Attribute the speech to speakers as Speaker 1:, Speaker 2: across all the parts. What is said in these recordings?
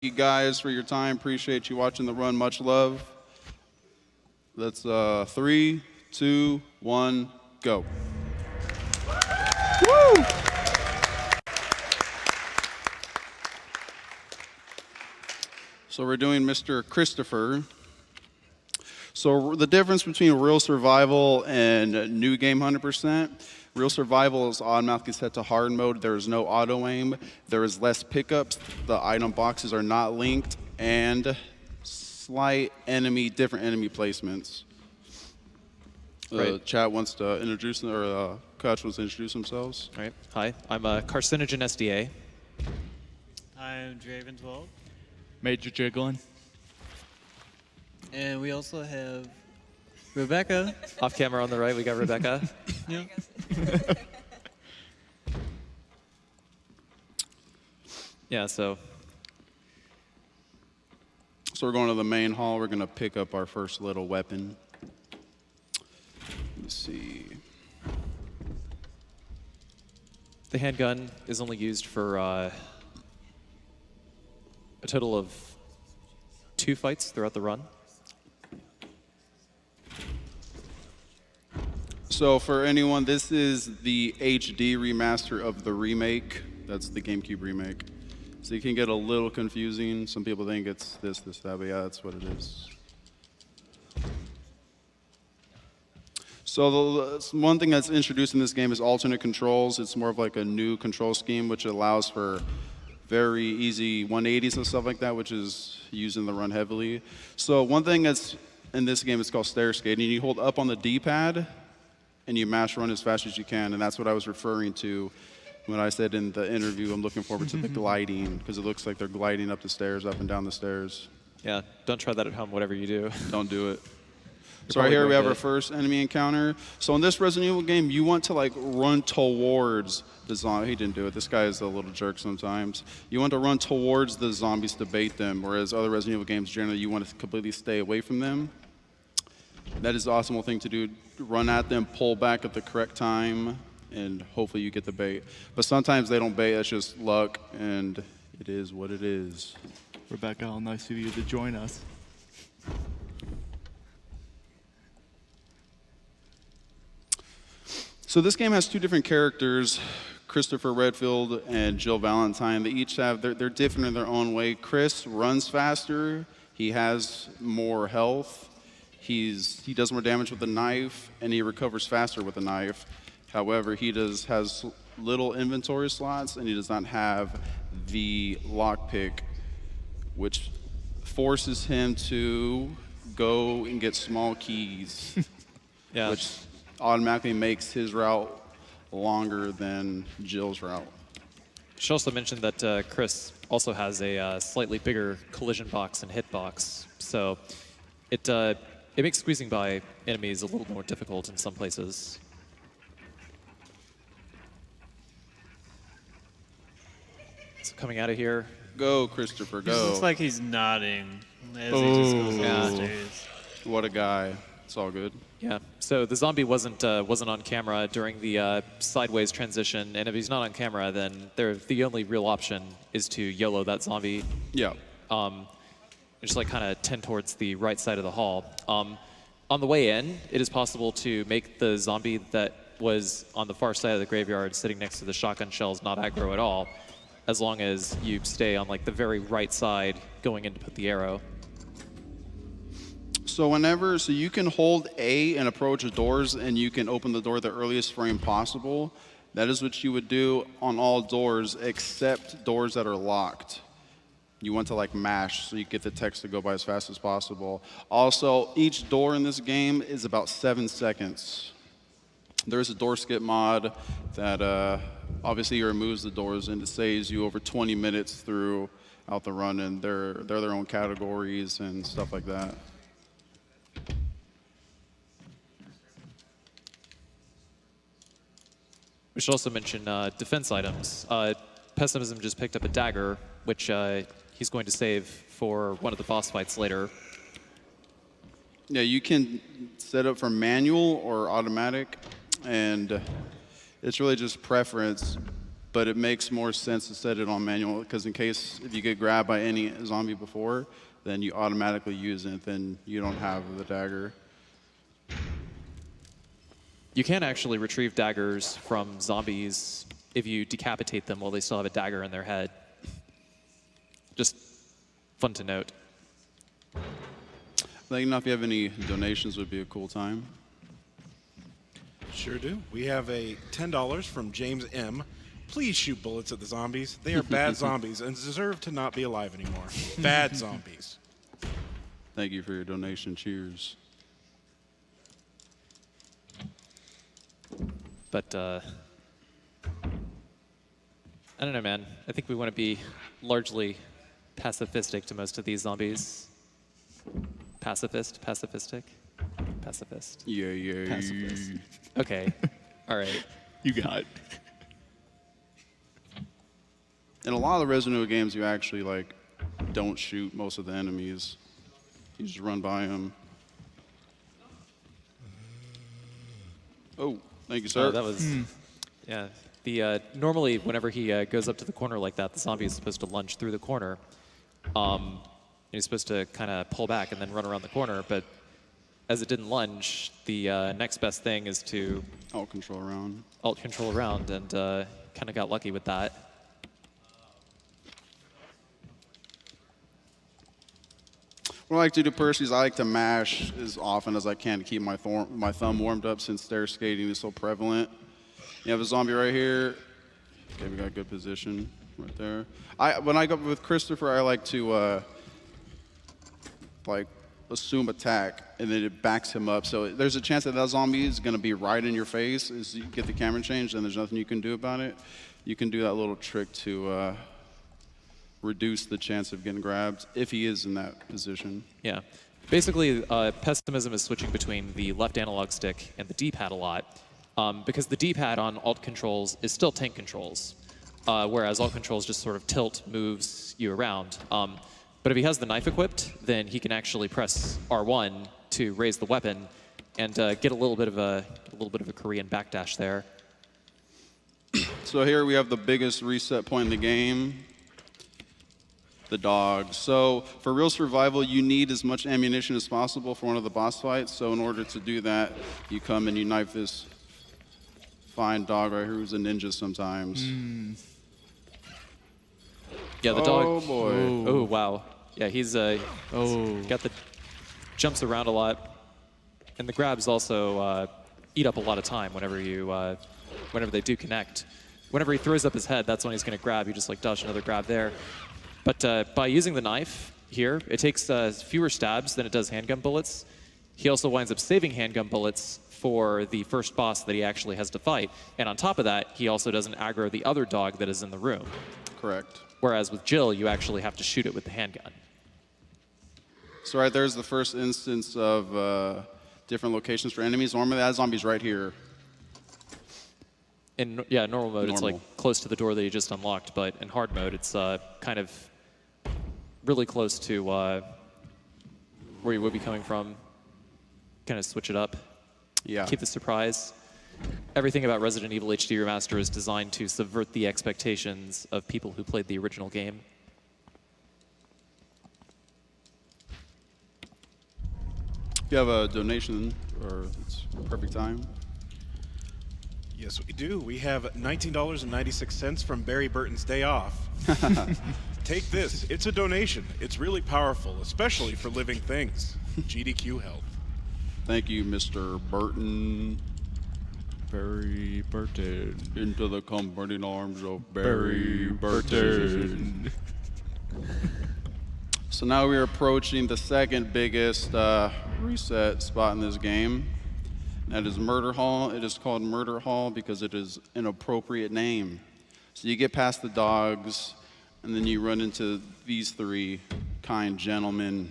Speaker 1: you guys for your time. Appreciate you watching the run. Much love. Let's 3, 2, 1, go. Woo! So we're doing Mr. Christopher. So the difference between real survival and new game 100%, real survival is automatically set to hard mode. There is no auto aim. There is less pickups. The item boxes are not linked, and slight different enemy placements. Chat wants to introduce, or Coach wants to introduce themselves.
Speaker 2: All right. Hi, I'm a Carcinogen SDA.
Speaker 3: I'm gervin 12.
Speaker 4: Major Jiggling.
Speaker 3: And we also have Rebecca.
Speaker 2: Off camera on the right, we got Rebecca.
Speaker 3: Yeah.
Speaker 2: Yeah, so
Speaker 1: we're going to the main hall. We're going to pick up our first little weapon. Let's see.
Speaker 2: the handgun is only used for a total of 2 fights throughout the run.
Speaker 1: So for anyone, this is the HD remaster of the Remake. That's the GameCube remake. So it can get a little confusing. Some people think it's this, that, but yeah, that's what it is. So one thing that's introduced in this game is alternate controls. It's more of like a new control scheme, which allows for very easy 180s and stuff like that, which is used in the run heavily. So one thing that's in this game is called Stair Skating. You hold up on the D-pad, and you mash run as fast as you can, and that's what I was referring to when I said in the interview I'm looking forward to the gliding, because it looks like they're gliding up the stairs, up and down the stairs.
Speaker 2: Yeah, don't try that at home, whatever you do.
Speaker 1: Don't do it. So right here we have our first enemy encounter. So in this Resident Evil game, you want to like run towards the zombie. He didn't do it. This guy is a little jerk sometimes. You want to run towards the zombies to bait them, whereas other Resident Evil games, generally you want to completely stay away from them. That is the awesome thing to do. Run at them, pull back at the correct time, and hopefully you get the bait. But sometimes they don't bait. That's just luck, and it is what it is.
Speaker 4: Rebecca, how nice of you to join us.
Speaker 1: So this game has 2 different characters, Christopher Redfield and Jill Valentine. They each have, they're different in their own way. Chris runs faster. He has more health. He does more damage with a knife, and he recovers faster with a knife. However, he has little inventory slots, and he does not have the lockpick, which forces him to go and get small keys,
Speaker 2: Yeah.
Speaker 1: which automatically makes his route longer than Jill's route.
Speaker 2: Should also mention that Chris also has a slightly bigger collision box and hitbox, so it makes squeezing by enemies a little more difficult in some places. So coming out of here.
Speaker 1: Go, Christopher,
Speaker 3: It
Speaker 1: go.
Speaker 3: looks like he's nodding as he just goes
Speaker 2: Yeah.
Speaker 3: up the stairs.
Speaker 1: What a guy. It's all good.
Speaker 2: Yeah, so the zombie wasn't on camera during the sideways transition, and if he's not on camera, then the only real option is to YOLO that zombie.
Speaker 1: Yeah.
Speaker 2: Just like kind of tend towards the right side of the hall. On the way in, it is possible to make the zombie that was on the far side of the graveyard sitting next to the shotgun shells not aggro at all, as long as you stay on like the very right side going in to put the arrow.
Speaker 1: So you can hold A and approach the doors, and you can open the door the earliest frame possible. That is what you would do on all doors except doors that are locked. You want to like mash so you get the text to go by as fast as possible. Also, each door in this game is about 7 seconds. There's a door skip mod that obviously removes the doors, and it saves you over 20 minutes throughout the run, and they're their own categories and stuff like that.
Speaker 2: We should also mention defense items. Pessimism just picked up a dagger, which he's going to save for one of the boss fights later.
Speaker 1: Yeah, you can set up for manual or automatic, and it's really just preference. but it makes more sense to set it on manual because in case if you get grabbed by any zombie before, then you automatically use it, then you don't have the dagger.
Speaker 2: You can actually retrieve daggers from zombies if you decapitate them while they still have a dagger in their head. Just fun to note.
Speaker 1: Let you know if you have any donations would be a cool time.
Speaker 5: Sure do. We have a $10 from James M. Please shoot bullets at the zombies. They are bad zombies and deserve to not be alive anymore. Bad zombies.
Speaker 1: Thank you for your donation. Cheers.
Speaker 2: But, I don't know, man. I think we want to be largely pacifistic to most of these zombies. Pacifist? Pacifistic? Pacifist.
Speaker 1: Yeah.
Speaker 4: Pacifist.
Speaker 2: Okay. All right.
Speaker 4: You got it.
Speaker 1: In a lot of the Resident Evil games, you actually like don't shoot most of the enemies. You just run by them. Oh, thank you, sir.
Speaker 2: Oh, that was, yeah. The normally, whenever he goes up to the corner like that, the zombie is supposed to lunge through the corner. And he's supposed to kind of pull back and then run around the corner. But as it didn't lunge, the next best thing is to
Speaker 1: Alt control around.
Speaker 2: alt control around, and kind of got lucky with that.
Speaker 1: What I like to do personally is I like to mash as often as I can to keep my thumb warmed up since stair skating is so prevalent. You have a zombie right here. Okay, we got a good position right there. When I go with Christopher, I like to like assume attack, and then it backs him up. So there's a chance that that zombie is going to be right in your face as you get the camera changed, and there's nothing you can do about it. You can do that little trick to reduce the chance of getting grabbed if he is in that position.
Speaker 2: Yeah. Basically, Pessimism is switching between the left analog stick and the D-pad a lot, because the D-pad on alt controls is still tank controls, whereas alt controls just sort of tilt, moves you around. But if he has the knife equipped, then he can actually press R1 to raise the weapon and get a little bit of a Korean backdash there.
Speaker 1: So here we have the biggest reset point in the game. The dog. So for real survival, you need as much ammunition as possible for one of the boss fights. So in order to do that, you come and you knife this fine dog right here who's a ninja sometimes.
Speaker 2: Yeah, the dog.
Speaker 1: Oh boy.
Speaker 2: Oh wow. Yeah, he's got the jumps around a lot, and the grabs also eat up a lot of time whenever they do connect. Whenever he throws up his head, that's when he's going to grab. You just like dodge another grab there. But by using the knife here, it takes fewer stabs than it does handgun bullets. He also winds up saving handgun bullets for the first boss that he actually has to fight. And on top of that, he also doesn't aggro the other dog that is in the room.
Speaker 1: Correct.
Speaker 2: Whereas with Jill, you actually have to shoot it with the handgun.
Speaker 1: So right there's the first instance of different locations for enemies. Normally that zombie's right here.
Speaker 2: In normal mode, it's like close to the door that you just unlocked, but in hard mode, it's kind of really close to where you would be coming from. Kind of switch it up.
Speaker 1: Yeah.
Speaker 2: Keep the surprise. Everything about Resident Evil HD Remaster is designed to subvert the expectations of people who played the original game.
Speaker 1: If you have a donation, or it's perfect time.
Speaker 5: Yes, we do. We have $19.96 from Barry Burton's Day Off. Take this. It's a donation. It's really powerful, especially for living things. GDQ Health.
Speaker 1: Thank you, Mr. Burton.
Speaker 4: Barry Burton.
Speaker 1: Into the comforting arms of Barry Burton. So now we're approaching the second biggest reset spot in this game. That is Murder Hall. It is called Murder Hall because it is an appropriate name. So you get past the dogs, and then you run into these three kind gentlemen.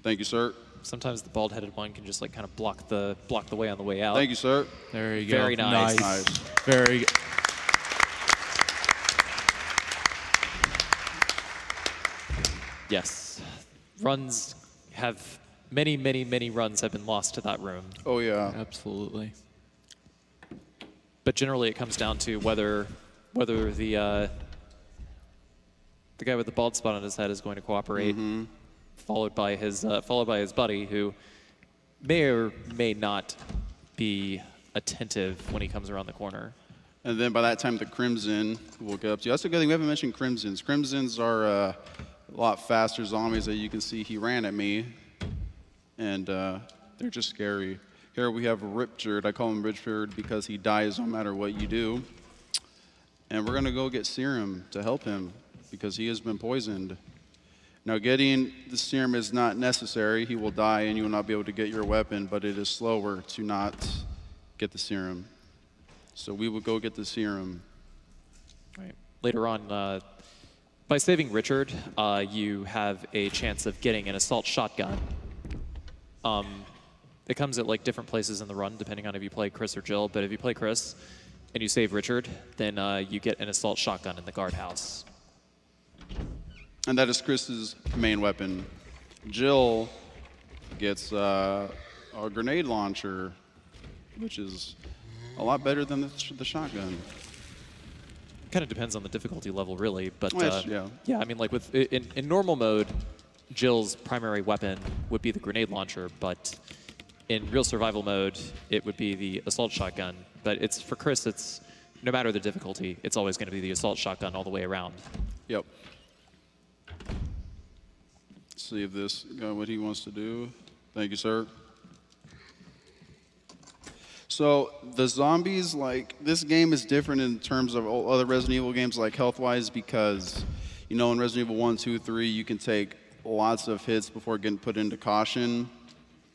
Speaker 1: Thank you, sir.
Speaker 2: Sometimes the bald-headed one can just like kind of block the way on the way out.
Speaker 1: Thank you, sir.
Speaker 4: There you go.
Speaker 2: Very nice.
Speaker 1: Nice.
Speaker 4: Very good.
Speaker 2: Yes. Runs have many runs have been lost to that room.
Speaker 1: Oh, yeah.
Speaker 4: Absolutely.
Speaker 2: but generally it comes down to whether the guy with the bald spot on his head is going to cooperate, followed by his buddy, who may or may not be attentive when he comes around the corner.
Speaker 1: And then by that time, the Crimson will get up to you. That's a good thing. We haven't mentioned Crimsons. Crimsons are a lot faster zombies that you can see. He ran at me, and they're just scary. Here we have Richard. I call him Richard because he dies no matter what you do. And we're going to go get serum to help him because he has been poisoned. Now, getting the serum is not necessary. He will die, and you will not be able to get your weapon, but it is slower to not get the serum. So we will go get the serum.
Speaker 2: Right. Later on, by saving Richard, you have a chance of getting an assault shotgun. It comes at like different places in the run, depending on if you play Chris or Jill. But if you play Chris and you save Richard, then you get an assault shotgun in the guardhouse.
Speaker 1: And that is Chris's main weapon. Jill gets a grenade launcher, which is a lot better than the shotgun.
Speaker 2: Kind of depends on the difficulty level, really. But
Speaker 1: yeah,
Speaker 2: I mean, like in normal mode, Jill's primary weapon would be the grenade launcher, but in real survival mode, it would be the assault shotgun. But it's for Chris, it's no matter the difficulty, it's always going to be the assault shotgun all the way around.
Speaker 1: Yep. Let's see if this got what he wants to do. Thank you, sir. So the zombies, like, this game is different in terms of other Resident Evil games, like health-wise, because, you know, in Resident Evil 1, 2, 3, you can take lots of hits before getting put into caution,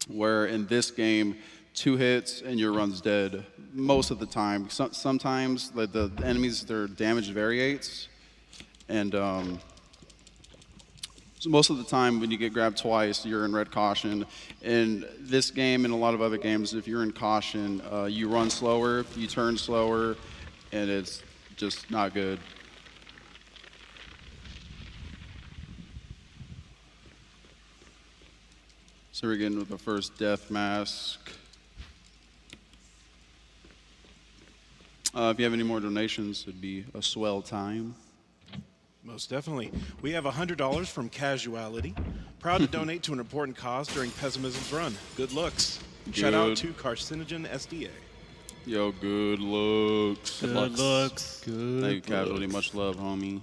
Speaker 1: where in this game, 2 hits and your run's dead most of the time. Sometimes the enemies, their damage variates, and so most of the time when you get grabbed twice, you're in red caution. In this game and a lot of other games, if you're in caution, you run slower, you turn slower, and it's just not good. So we're getting with the first death mask. If you have any more donations, it'd be a swell time.
Speaker 5: Most definitely. We have $100 from Casuality. Proud to donate to an important cause during Pessimism's run. Good looks. Shout out to Carcinogen SDA.
Speaker 1: Yo, good looks.
Speaker 3: Good looks.
Speaker 4: Good.
Speaker 1: Thank you, Casualty. Much love, homie.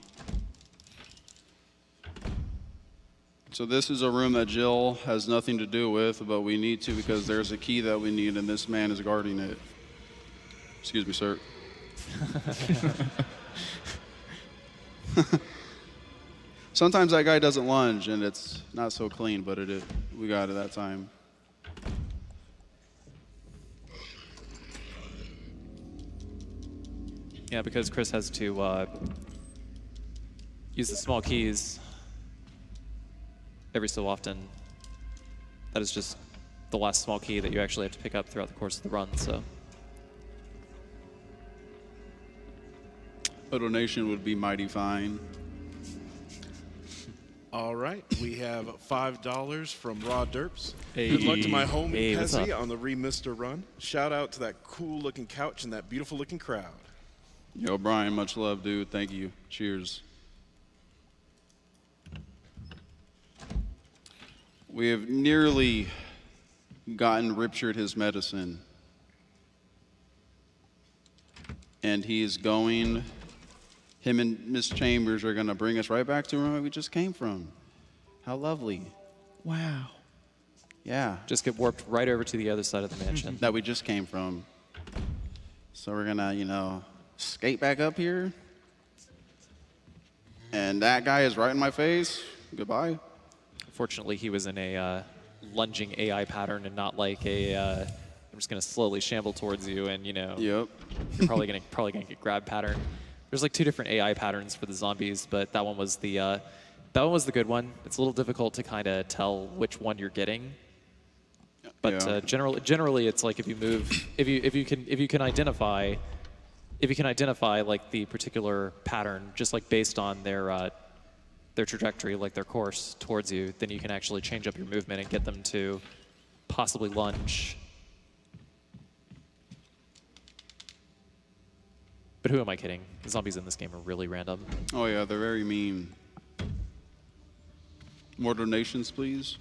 Speaker 1: So this is a room that Jill has nothing to do with, but we need to because there's a key that we need, and this man is guarding it. Excuse me, sir. Sometimes that guy doesn't lunge, and it's not so clean, but we got it that time.
Speaker 2: Yeah, because Chris has to use the small keys every so often. That is just the last small key that you actually have to pick up throughout the course of the run, so.
Speaker 1: A donation would be mighty fine.
Speaker 5: All right, we have $5 from Raw Derps.
Speaker 4: Hey.
Speaker 5: Good luck to my homie
Speaker 2: Hey, what's
Speaker 5: Pezzy
Speaker 2: up?
Speaker 5: on the Remister run. Shout out to that cool-looking couch and that beautiful-looking crowd.
Speaker 1: Yo, Brian, much love, dude. Thank you. Cheers. We have nearly gotten Richard his medicine. And he is going, him and Miss Chambers are going to bring us right back to where we just came from. How lovely.
Speaker 4: Wow.
Speaker 1: Yeah,
Speaker 2: Just get warped right over to the other side of the mansion.
Speaker 1: that we just came from. So we're going to, skate back up here. And that guy is right in my face. Goodbye.
Speaker 2: Fortunately, he was in a lunging AI pattern and not like a, I'm just going to slowly shamble towards you and,
Speaker 1: Yep.
Speaker 2: you're probably gonna get grab pattern. There's like 2 different AI patterns for the zombies, but that one was the good one. It's a little difficult to kind of tell which one you're getting. But
Speaker 1: Yeah.
Speaker 2: generally, it's like if you move, if you can identify like the particular pattern, just like based on their trajectory, like their course towards you, then you can actually change up your movement and get them to possibly lunge. But who am I kidding? The zombies in this game are really random.
Speaker 1: Oh yeah, they're very mean. More donations, please.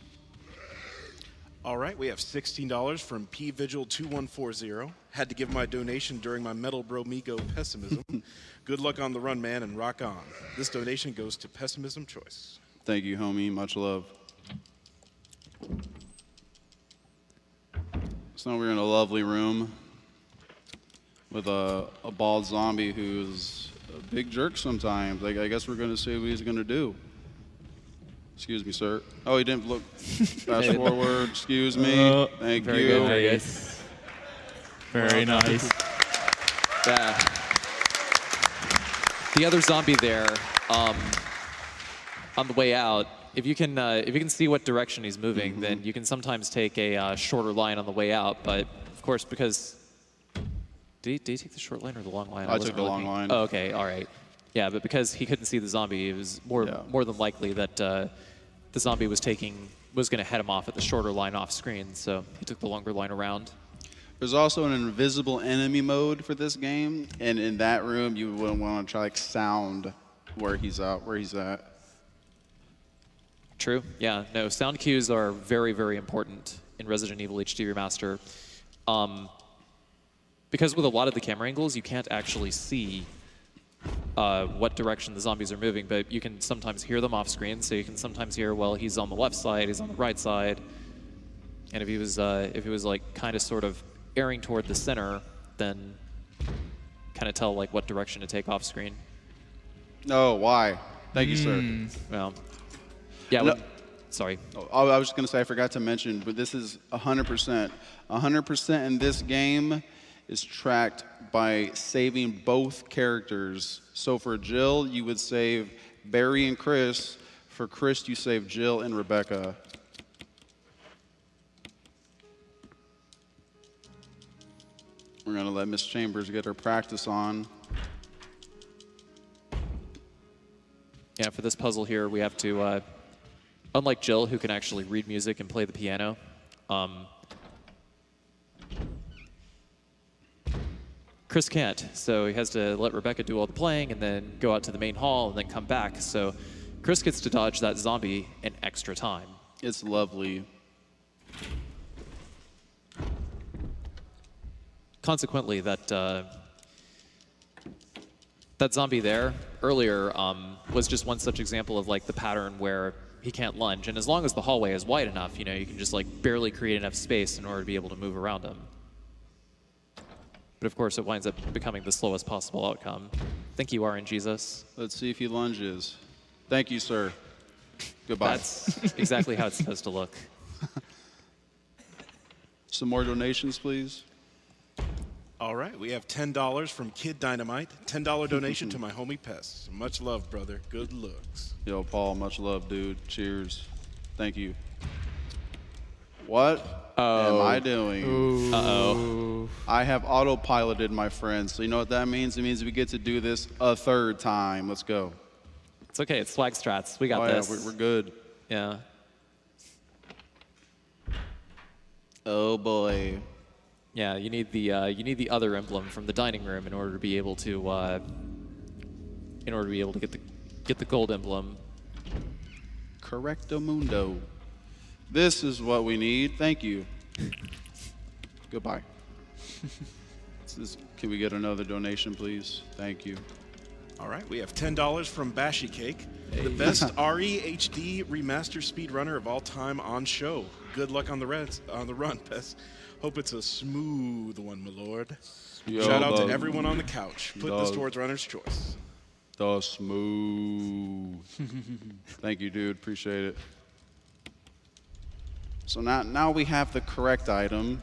Speaker 5: All right, we have $16 from pvigil2140. Had to give my donation during my Metal Bro Migo Pessimism. Good luck on the run, man, and rock on. This donation goes to Pessimism Choice.
Speaker 1: Thank you, homie. Much love. So now we're in a lovely room with a bald zombie who's a big jerk sometimes. Like, I guess we're going to see what he's going to do. Excuse me, sir. Oh, he didn't look. Fast forward. Excuse me. Thank
Speaker 2: Very
Speaker 1: you.
Speaker 2: good, very good.
Speaker 4: Very nice.
Speaker 2: Yeah. The other zombie there, on the way out, if you can see what direction he's moving, then you can sometimes take a shorter line on the way out. But of course, because did he take the short line or the long line?
Speaker 1: I
Speaker 2: wasn't
Speaker 1: took the
Speaker 2: really
Speaker 1: long line.
Speaker 2: Oh, okay, all right. Yeah, but because he couldn't see the zombie, it was more than likely that the zombie was going to head him off at the shorter line off screen. So he took the longer line around.
Speaker 1: There's also an invisible enemy mode for this game, and in that room you wouldn't want to try like sound where he's at.
Speaker 2: True. Yeah. No. Sound cues are very, very important in Resident Evil HD Remaster, because with a lot of the camera angles, you can't actually see what direction the zombies are moving, but you can sometimes hear them off screen. So you can sometimes hear, well, he's on the left side, he's on the right side, and if he was like kind of sort of airing toward the center, then kind of tell like what direction to take off screen.
Speaker 1: Oh, why? Thank you, sir.
Speaker 2: Well, yeah.
Speaker 1: No.
Speaker 2: Sorry.
Speaker 1: Oh, I was just going to say, I forgot to mention, but this is 100%. 100% in this game is tracked by saving both characters. So for Jill, you would save Barry and Chris. For Chris, you save Jill and Rebecca. We're going to let Miss Chambers get her practice on.
Speaker 2: Yeah, for this puzzle here, we have to, unlike Jill, who can actually read music and play the piano, Chris can't. So he has to let Rebecca do all the playing and then go out to the main hall and then come back. So Chris gets to dodge that zombie in extra time.
Speaker 1: It's lovely.
Speaker 2: Consequently, that zombie there earlier was just one such example of like the pattern where he can't lunge, and as long as the hallway is wide enough, you know, you can just like barely create enough space in order to be able to move around him. But of course, it winds up becoming the slowest possible outcome. Thank you, RN Jesus.
Speaker 1: Let's see if he lunges. Thank you, sir. Goodbye.
Speaker 2: That's exactly how it's supposed to look.
Speaker 1: Some more donations, please.
Speaker 5: All right, we have $10 from Kid Dynamite. $10 donation to my homie Pest. Much love, brother. Good looks.
Speaker 1: Yo, Paul, much love, dude. Cheers. Thank you. What am I doing?
Speaker 2: Uh-oh.
Speaker 1: I have autopiloted, my friends. So you know what that means? It means we get to do this a third time. Let's go.
Speaker 2: It's okay. It's swag strats. We got
Speaker 1: Oh,
Speaker 2: this.
Speaker 1: yeah, we're good.
Speaker 2: Yeah.
Speaker 1: Oh, boy.
Speaker 2: Yeah, you need the other emblem from the dining room in order to be able to get the gold emblem.
Speaker 1: Correcto mundo. This is what we need. Thank you. Goodbye. Can we get another donation, please? Thank you.
Speaker 5: All right, we have $10 from Bashy Cake, the best REHD remaster speedrunner of all time on show. Good luck on the run, Pest. Hope it's a smooth one, my lord.
Speaker 1: Yo,
Speaker 5: Shout out to everyone on the couch. Put this
Speaker 1: Dog.
Speaker 5: towards runner's choice.
Speaker 1: The smooth. Thank you, dude. Appreciate it. So now we have the correct item.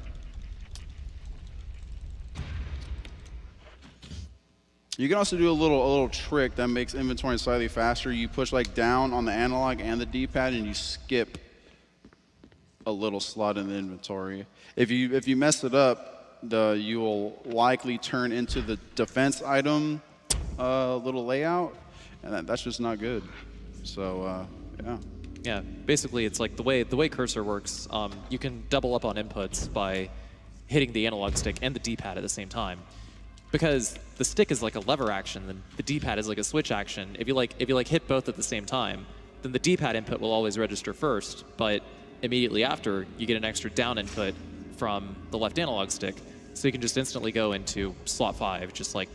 Speaker 1: You can also do a little trick that makes inventory slightly faster. You push like down on the analog and the D-pad, and you skip a little slot in the inventory. If you mess it up, you will likely turn into the defense item little layout, and that's just not good. So yeah.
Speaker 2: Yeah, basically it's like the way cursor works. You can double up on inputs by hitting the analog stick and the D-pad at the same time. because the stick is like a lever action, then the D-pad is like a switch action. If you hit both at the same time, then the D-pad input will always register first, but immediately after, you get an extra down input from the left analog stick, so you can just instantly go into slot 5, just like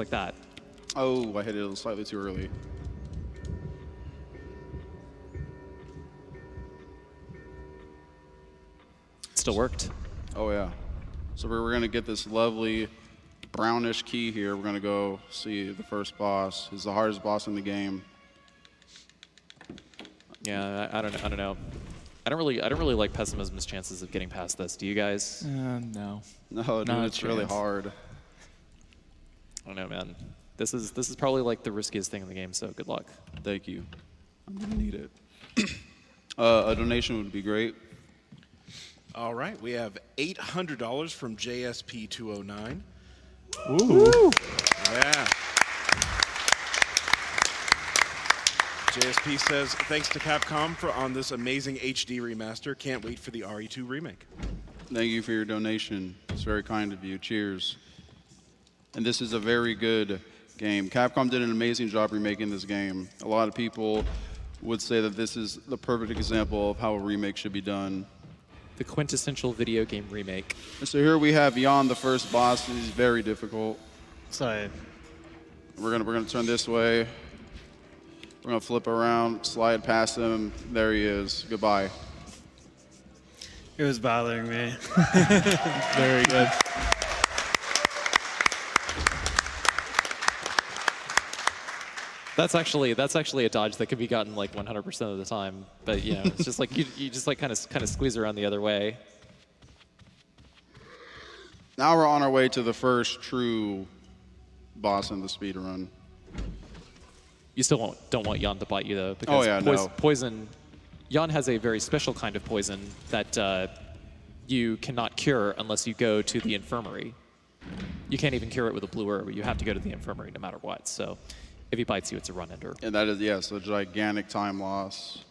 Speaker 2: that.
Speaker 1: Oh, I hit it slightly too early.
Speaker 2: It still worked.
Speaker 1: Oh, yeah. So we're going to get this lovely brownish key here. We're going to go see the first boss. He's the hardest boss in the game.
Speaker 2: Yeah, I don't know. I don't really like Pessimism's chances of getting past this. Do you guys?
Speaker 4: No.
Speaker 1: No, dude,
Speaker 4: Not a
Speaker 1: it's really
Speaker 4: chance.
Speaker 1: hard.
Speaker 2: I don't know, man. This is probably like the riskiest thing in the game, so good luck.
Speaker 1: Thank you. I'm going to need it. A donation would be great.
Speaker 5: All right, we have $800 from JSP209.
Speaker 4: Ooh.
Speaker 5: Yeah. JSP says, thanks to Capcom on this amazing HD remaster. Can't wait for the RE2 remake.
Speaker 1: Thank you for your donation. It's very kind of you. Cheers. And this is a very good game. Capcom did an amazing job remaking this game. A lot of people would say that this is the perfect example of how a remake should be done.
Speaker 2: The quintessential video game remake.
Speaker 1: And so here we have Jan, the first boss. He's very difficult.
Speaker 3: Sorry.
Speaker 1: We're gonna turn this way. We're gonna flip around, slide past him. There he is. Goodbye.
Speaker 3: It was bothering me.
Speaker 4: Very good.
Speaker 2: That's actually a dodge that can be gotten like 100% of the time. But you know, it's just like you just like kind of squeeze around the other way.
Speaker 1: Now we're on our way to the first true boss in the speedrun.
Speaker 2: You still don't want Jan to bite you though, because
Speaker 1: Oh, yeah, no.
Speaker 2: poison. Jan has a very special kind of poison that you cannot cure unless you go to the infirmary. You can't even cure it with a blue herb. You have to go to the infirmary no matter what. So if he bites you, it's a run ender.
Speaker 1: And that is, yes, a gigantic time loss.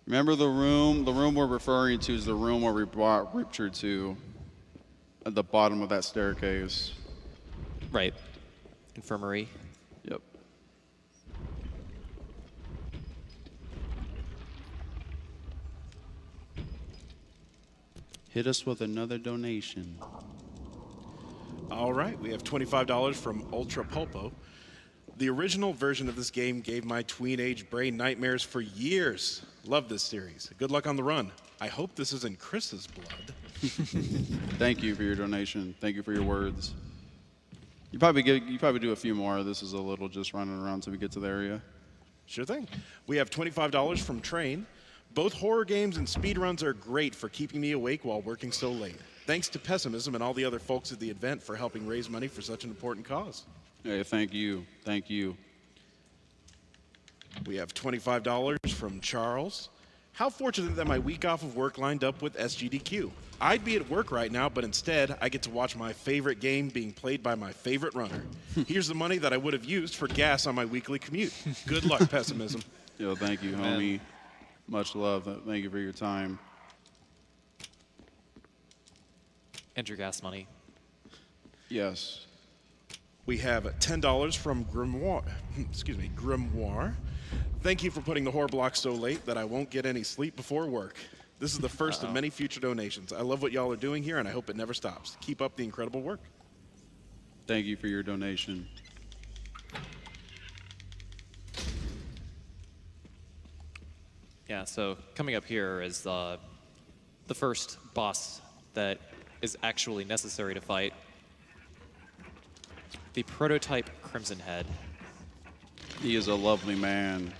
Speaker 1: Remember the room? The room we're referring to is the room where we brought Richard to, at the bottom of that staircase.
Speaker 2: Right. Infirmary.
Speaker 1: Yep. Hit us with another donation.
Speaker 5: All right, we have $25 from Ultra Pulpo. The original version of this game gave my tween-age brain nightmares for years. Love this series. Good luck on the run. I hope this isn't Chris's blood.
Speaker 1: Thank you for your donation. Thank you for your words. You probably do a few more. This is a little just running around until we get to the area.
Speaker 5: Sure thing. We have $25 from Train. Both horror games and speedruns are great for keeping me awake while working so late. Thanks to Pessimism and all the other folks at the event for helping raise money for such an important cause.
Speaker 1: Hey, thank you. Thank you.
Speaker 5: We have $25 from Charles. How fortunate that my week off of work lined up with SGDQ. I'd be at work right now, but instead I get to watch my favorite game being played by my favorite runner. Here's the money that I would have used for gas on my weekly commute. Good luck, Pessimism.
Speaker 1: Yo, thank you, homie. Much love. Thank you for your time.
Speaker 2: And your gas money.
Speaker 1: Yes.
Speaker 5: We have $10 from Grimoire. Grimoire. Thank you for putting the horror block so late that I won't get any sleep before work. This is the first of many future donations. I love what y'all are doing here, and I hope it never stops. Keep up the incredible work.
Speaker 1: Thank you for your donation.
Speaker 2: Yeah, so coming up here is the first boss that is actually necessary to fight. The prototype Crimson Head.
Speaker 1: He is a lovely man.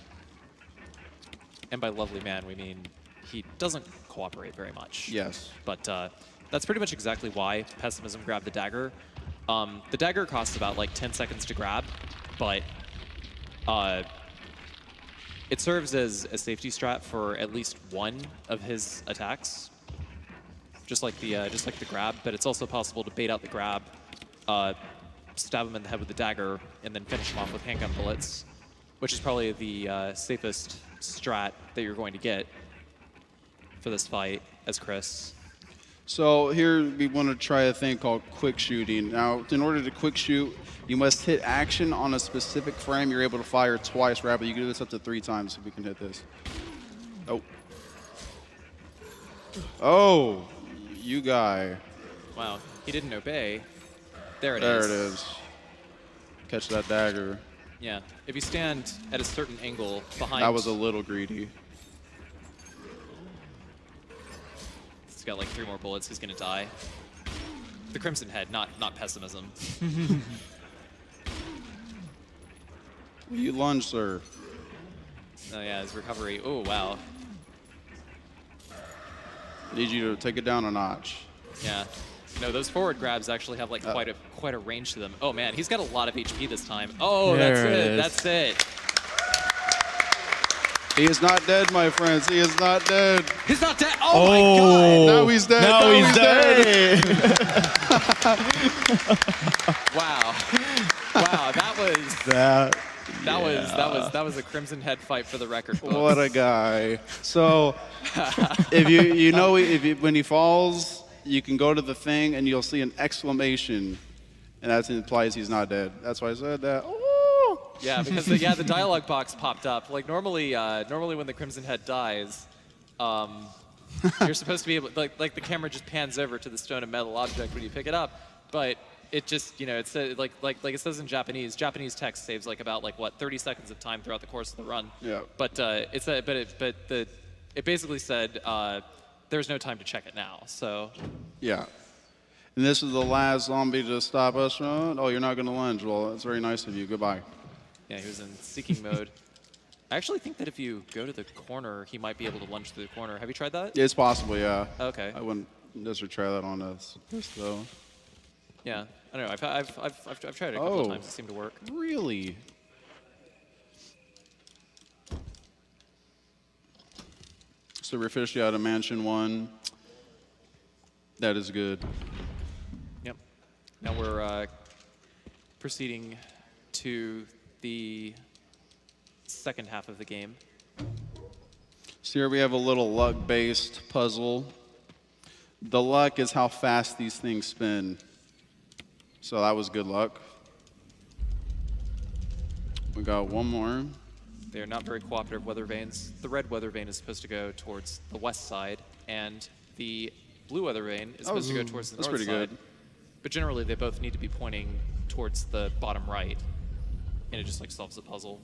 Speaker 2: And by lovely man, we mean he doesn't cooperate very much.
Speaker 1: Yes.
Speaker 2: But that's pretty much exactly why Pessimism grabbed the dagger. The dagger costs about like 10 seconds to grab, but it serves as a safety strat for at least one of his attacks, just like the grab. But it's also possible to bait out the grab, stab him in the head with the dagger, and then finish him off with handgun bullets, which is probably the safest strat that you're going to get for this fight as Chris.
Speaker 1: So here we want to try a thing called quick shooting. Now, in order to quick shoot, you must hit action on a specific frame. You're able to fire twice rapidly. You can do this up to 3 times if we can hit this. Oh. Oh, you guy.
Speaker 2: Wow, he didn't obey. There it
Speaker 1: There
Speaker 2: is.
Speaker 1: it is. Catch that dagger.
Speaker 2: Yeah, if you stand at a certain angle behind...
Speaker 1: That was a little greedy.
Speaker 2: He's got like 3 more bullets, he's gonna die. The Crimson Head, not Pessimism.
Speaker 1: You lunge, sir.
Speaker 2: Oh yeah, his recovery, oh wow.
Speaker 1: Need you to take it down a notch.
Speaker 2: Yeah. No, those forward grabs actually have like quite a range to them. Oh man, he's got a lot of HP this time. Oh,
Speaker 4: There
Speaker 2: that's
Speaker 4: it
Speaker 2: it.
Speaker 4: is.
Speaker 2: That's it.
Speaker 1: He is not dead, my friends. He is not dead.
Speaker 2: He's not dead. Oh, my god.
Speaker 1: Now he's dead.
Speaker 4: Now he's dead.
Speaker 2: Wow. Wow, that was a Crimson Head fight for the record books.
Speaker 1: What a guy. So, if when he falls, you can go to the thing and you'll see an exclamation, and that implies he's not dead. That's why I said that. Ooh.
Speaker 2: Yeah, because the dialogue box popped up. Like normally when the Crimson Head dies, you're supposed to be able, like the camera just pans over to the stone and metal object when you pick it up, but it just, it says like it says in Japanese. Japanese text saves like about 30 seconds of time throughout the course of the run.
Speaker 1: Yeah.
Speaker 2: But it basically said there's no time to check it now. So.
Speaker 1: Yeah. And this is the last zombie to stop us from. Oh, you're not going to lunge. Well, that's very nice of you. Goodbye.
Speaker 2: Yeah, he was in seeking mode. I actually think that if you go to the corner, he might be able to lunge through the corner. Have you tried that?
Speaker 1: It's possible, yeah.
Speaker 2: Okay.
Speaker 1: I wouldn't necessarily try that on this though.
Speaker 2: Yeah, I don't know. I've tried it a couple of times. It seemed to work.
Speaker 1: Really? So we're officially out of Mansion 1. That is good.
Speaker 2: Yep. Now we're proceeding to the second half of the game.
Speaker 1: So here we have a little luck-based puzzle. The luck is how fast these things spin. So that was good luck. We got one more.
Speaker 2: They are not very cooperative weather vanes. The red weather vane is supposed to go towards the west side, and the blue weather vane is supposed to go towards the north
Speaker 1: pretty
Speaker 2: side.
Speaker 1: good.
Speaker 2: But generally, they both need to be pointing towards the bottom right, and it just solves the puzzle.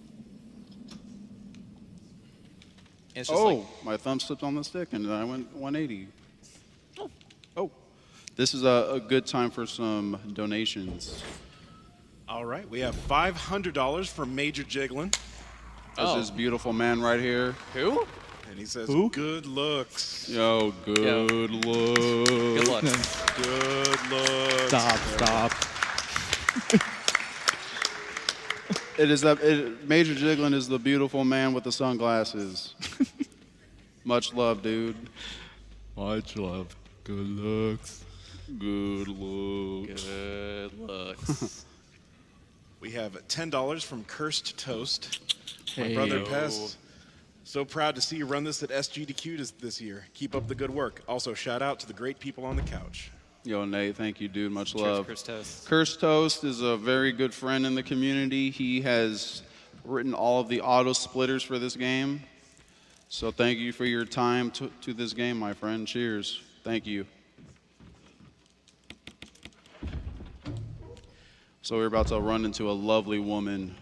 Speaker 2: And it's just
Speaker 1: My thumb slipped on the stick and I went 180. Oh. This is a good time for some donations.
Speaker 5: All right, we have $500 from Major Jiggling,
Speaker 1: That's this beautiful man right here.
Speaker 2: Who?
Speaker 5: and he says,
Speaker 4: Who?
Speaker 5: "Good looks,
Speaker 1: Yo, good look.
Speaker 2: Good luck.
Speaker 5: good looks."
Speaker 4: Stop.
Speaker 1: Major Jiggling is the beautiful man with the sunglasses. Much love, dude.
Speaker 4: Much love. Good looks.
Speaker 1: Good looks.
Speaker 2: Good looks.
Speaker 5: We have $10 from Cursed Toast. My
Speaker 4: Hey.
Speaker 5: brother Pest. So proud to see you run this at SGDQ this year. Keep up the good work. Also, shout out to the great people on the couch.
Speaker 1: Yo, Nate, thank you, dude. Much
Speaker 2: Cheers,
Speaker 1: love.
Speaker 2: Chris Toast.
Speaker 1: Cursed Toast is a very good friend in the community. He has written all of the auto splitters for this game. So thank you for your time to this game, my friend. Cheers. Thank you. So we're about to run into a lovely woman.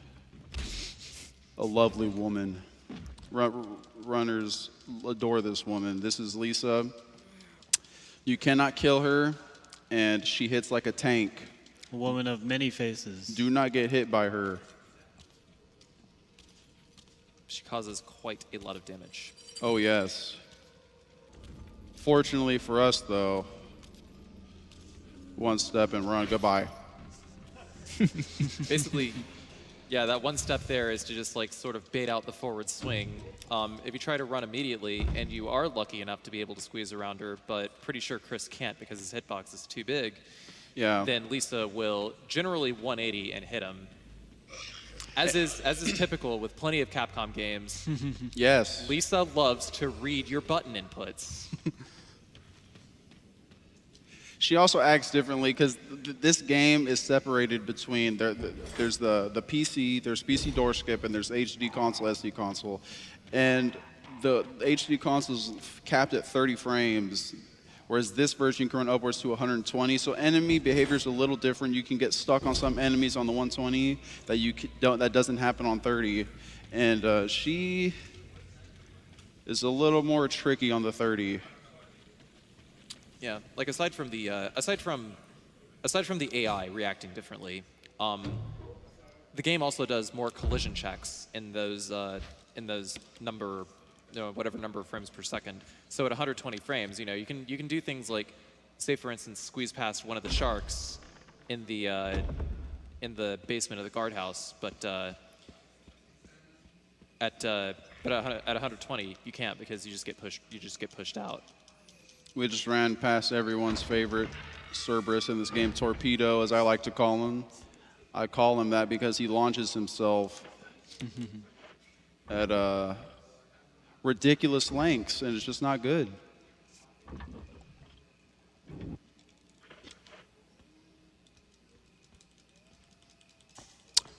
Speaker 1: A lovely woman. Runners adore this woman. This is Lisa. You cannot kill her, and she hits like a tank.
Speaker 3: A woman of many faces.
Speaker 1: Do not get hit by her.
Speaker 2: She causes quite a lot of damage.
Speaker 1: Oh, yes. Fortunately for us, though, one step and run. Goodbye.
Speaker 2: Basically, yeah, that one step there is to just sort of bait out the forward swing. If you try to run immediately, and you are lucky enough to be able to squeeze around her, but pretty sure Chris can't because his hitbox is too big,
Speaker 1: Yeah.
Speaker 2: then Lisa will generally 180 and hit him. As is typical with plenty of Capcom games,
Speaker 1: Yes.
Speaker 2: Lisa loves to read your button inputs.
Speaker 1: She also acts differently because this game is separated between there's the PC, there's PC door skip, and there's HD console, SD console, and the HD console is capped at 30 frames, whereas this version can run upwards to 120. So enemy behavior is a little different. You can get stuck on some enemies on the 120 that doesn't happen on 30, and she is a little more tricky on the 30.
Speaker 2: Yeah, like aside from the AI reacting differently, the game also does more collision checks in those number, whatever number of frames per second. So at 120 frames, you can do things like, say for instance, squeeze past one of the sharks in the basement of the guardhouse, but at 120 you can't because you just get pushed out.
Speaker 1: We just ran past everyone's favorite Cerberus in this game, Torpedo, as I like to call him. I call him that because he launches himself at ridiculous lengths, and it's just not good.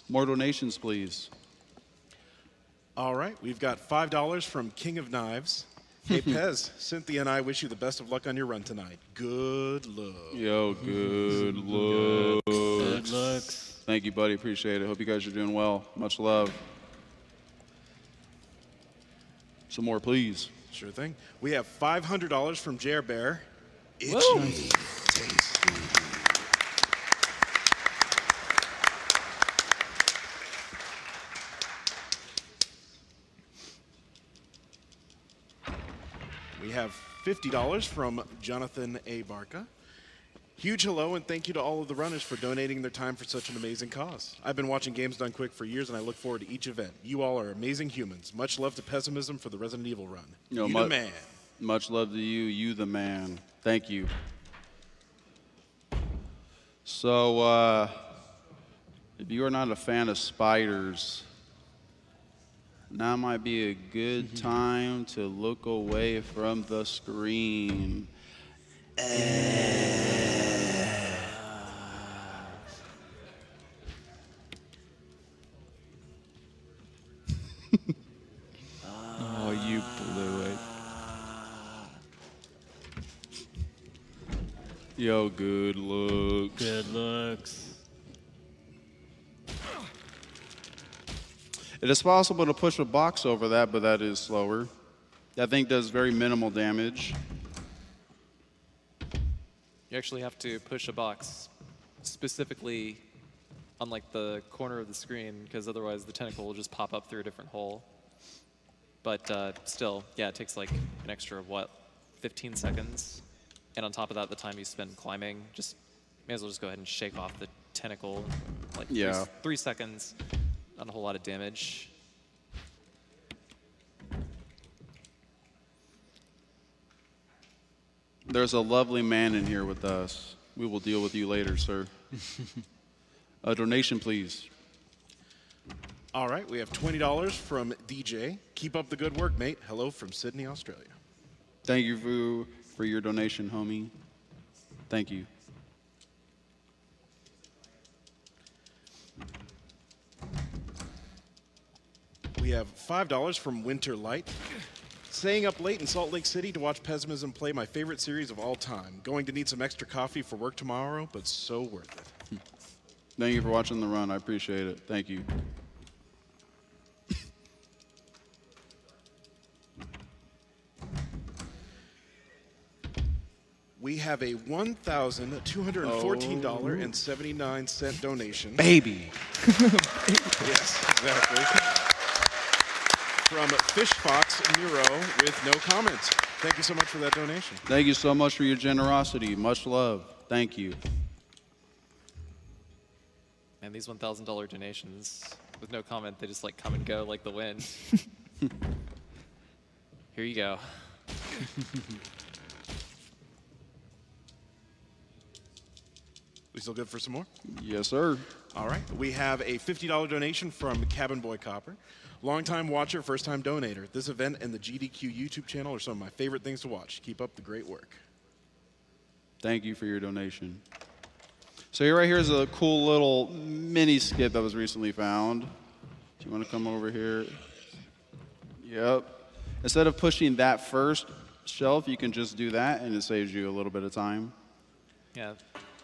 Speaker 1: More donations, please.
Speaker 5: All right, we've got $5 from King of Knives. Hey, Pez, Cynthia and I wish you the best of luck on your run tonight. Good luck.
Speaker 1: Yo, good looks.
Speaker 3: Good looks.
Speaker 1: Thank you, buddy. Appreciate it. Hope you guys are doing well. Much love. Some more, please.
Speaker 5: Sure thing. We have $500 from Jer Bear. Itchy. Tasty. We have $50 from Jonathan A. Barca. Huge hello and thank you to all of the runners for donating their time for such an amazing cause. I've been watching Games Done Quick for years and I look forward to each event. You all are amazing humans. Much love to Pessimism for the Resident Evil run. You the man.
Speaker 1: Much love to you. You the man. Thank you. So, if you are not a fan of spiders, now might be a good time to look away from the screen.
Speaker 4: Oh, you blew it.
Speaker 1: Yo, good looks.
Speaker 3: Good looks.
Speaker 1: It is possible to push a box over that, but that is slower. That thing does very minimal damage.
Speaker 2: You actually have to push a box specifically on like the corner of the screen because otherwise the tentacle will just pop up through a different hole. But still, yeah, it takes like an extra, 15 seconds. And on top of that, the time you spend climbing, just may as well just go ahead and shake off the tentacle. Like
Speaker 1: Yeah.
Speaker 2: 3 seconds, not a whole lot of damage.
Speaker 1: There's a lovely man in here with us. We will deal with you later, sir. A donation, please.
Speaker 5: All right, we have $20 from DJ. Keep up the good work, mate. Hello from Sydney, Australia.
Speaker 1: Thank you for your donation, homie. Thank you.
Speaker 5: We have $5 from Winter Light. Staying up late in Salt Lake City to watch Pessimism play my favorite series of all time. Going to need some extra coffee for work tomorrow, but so worth it.
Speaker 1: Thank you for watching the run. I appreciate it. Thank you.
Speaker 5: We have a $1,214.79 donation.
Speaker 1: Baby.
Speaker 5: Yes, exactly. From Fish Fox Nero with no comments. Thank you so much for that donation.
Speaker 1: Thank you so much for your generosity. Much love. Thank you.
Speaker 2: And these $1,000 donations, with no comment, they just like come and go like the wind. Here you go.
Speaker 5: We still good for some more?
Speaker 1: Yes, sir.
Speaker 5: All right. We have a $50 donation from Cabin Boy Copper. Longtime watcher, first-time donator. This event and the GDQ YouTube channel are some of my favorite things to watch. Keep up the great work.
Speaker 1: Thank you for your donation. So here, right here is a cool little mini skip that was recently found. Do you want to come over here? Yep. Instead of pushing that first shelf, you can just do that, and it saves you a little bit of time.
Speaker 2: Yeah,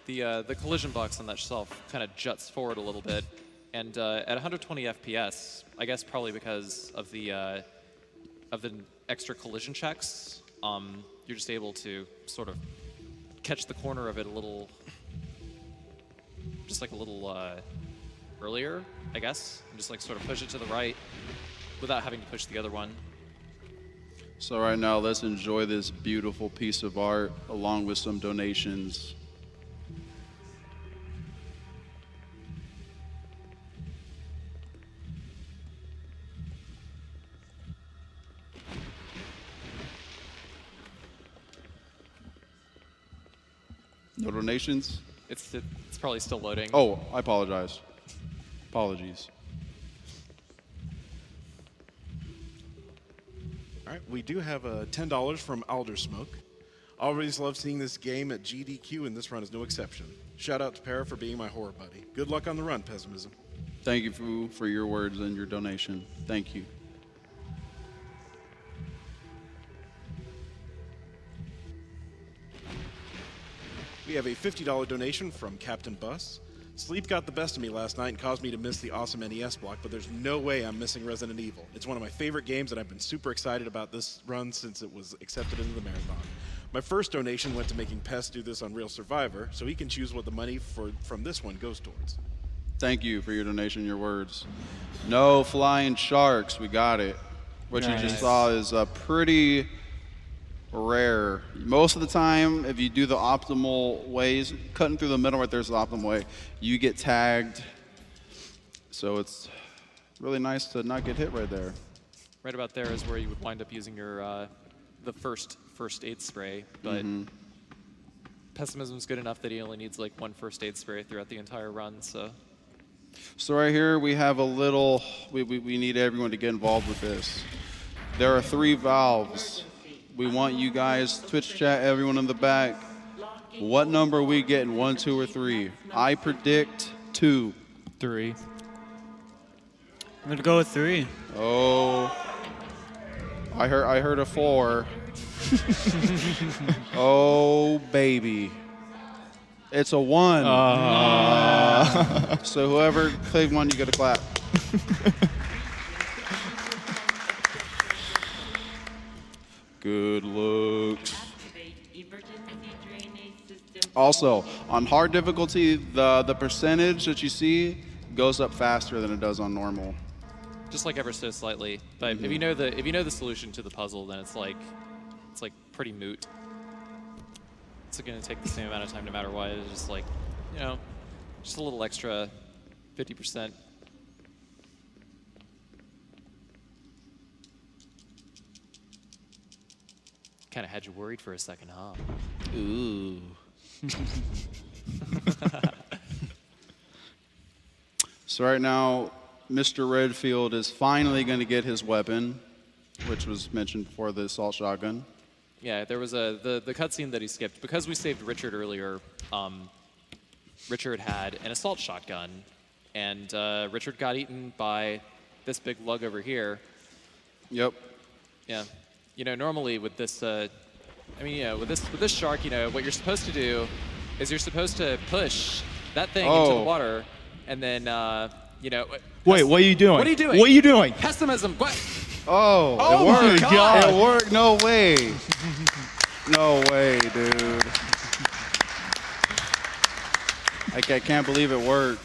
Speaker 2: the collision box on that shelf kind of juts forward a little bit, and at 120 FPS, I guess probably because of the extra collision checks, you're just able to sort of catch the corner of it a little, just like a little earlier, I guess, and just like sort of push it to the right without having to push the other one.
Speaker 1: So right now, let's enjoy this beautiful piece of art along with some donations. No donations?
Speaker 2: It's probably still loading.
Speaker 1: Oh, I apologize. Apologies.
Speaker 5: All right, we do have $10 from Aldersmoke. Always love seeing this game at GDQ, and this run is no exception. Shout out to Para for being my horror buddy. Good luck on the run, Pessimism.
Speaker 1: Thank you for your words and your donation. Thank you.
Speaker 5: We have a $50 donation from Captain Bus. Sleep got the best of me last night and caused me to miss the awesome NES block, but there's no way I'm missing Resident Evil. It's one of my favorite games, and I've been super excited about this run since it was accepted into the marathon. My first donation went to making Pest do this on Real Survivor, so he can choose what the money from this one goes towards.
Speaker 1: Thank you for your donation and your words. No flying sharks. We got it. What you just
Speaker 4: Nice.
Speaker 1: saw is pretty rare. Most of the time, if you do the optimal ways, cutting through the middle right there's the optimal way, you get tagged. So it's really nice to not get hit right there.
Speaker 2: Right about there is where you would wind up using your the first aid spray, but Pessimism's good enough that he only needs like one first aid spray throughout the entire run.
Speaker 1: So right here we have a little, we need everyone to get involved with this. There are 3 valves. We want you guys, Twitch chat, everyone in the back. What number are we getting, 1, 2, or 3? I predict 2.
Speaker 4: 3.
Speaker 3: I'm gonna go with 3.
Speaker 1: Oh, I heard a 4. Oh, baby. It's a 1. So whoever clicked 1, you get a clap. Good looks. Also, on hard difficulty, the percentage that you see goes up faster than it does on normal.
Speaker 2: Just like ever so slightly. But if you know the solution to the puzzle, then it's like pretty moot. It's going to take the same amount of time no matter what. It's just like, just a little extra 50%. Kind of had you worried for a second, huh?
Speaker 1: Ooh. So right now, Mr. Redfield is finally going to get his weapon, which was mentioned before, the assault shotgun.
Speaker 2: Yeah, there was the cutscene that he skipped. Because we saved Richard earlier, Richard had an assault shotgun, and Richard got eaten by this big lug over here.
Speaker 1: Yep.
Speaker 2: Yeah. Normally with this, with this shark, what you're supposed to do is you're supposed to push that thing into the water, and then,
Speaker 4: Wait, what are you doing?
Speaker 2: What are you doing?
Speaker 4: What are you doing?
Speaker 2: Pessimism. What?
Speaker 1: Oh,
Speaker 4: Oh
Speaker 1: it
Speaker 4: my
Speaker 1: worked.
Speaker 4: God.
Speaker 1: It worked. No way. No way, dude. I can't believe it worked.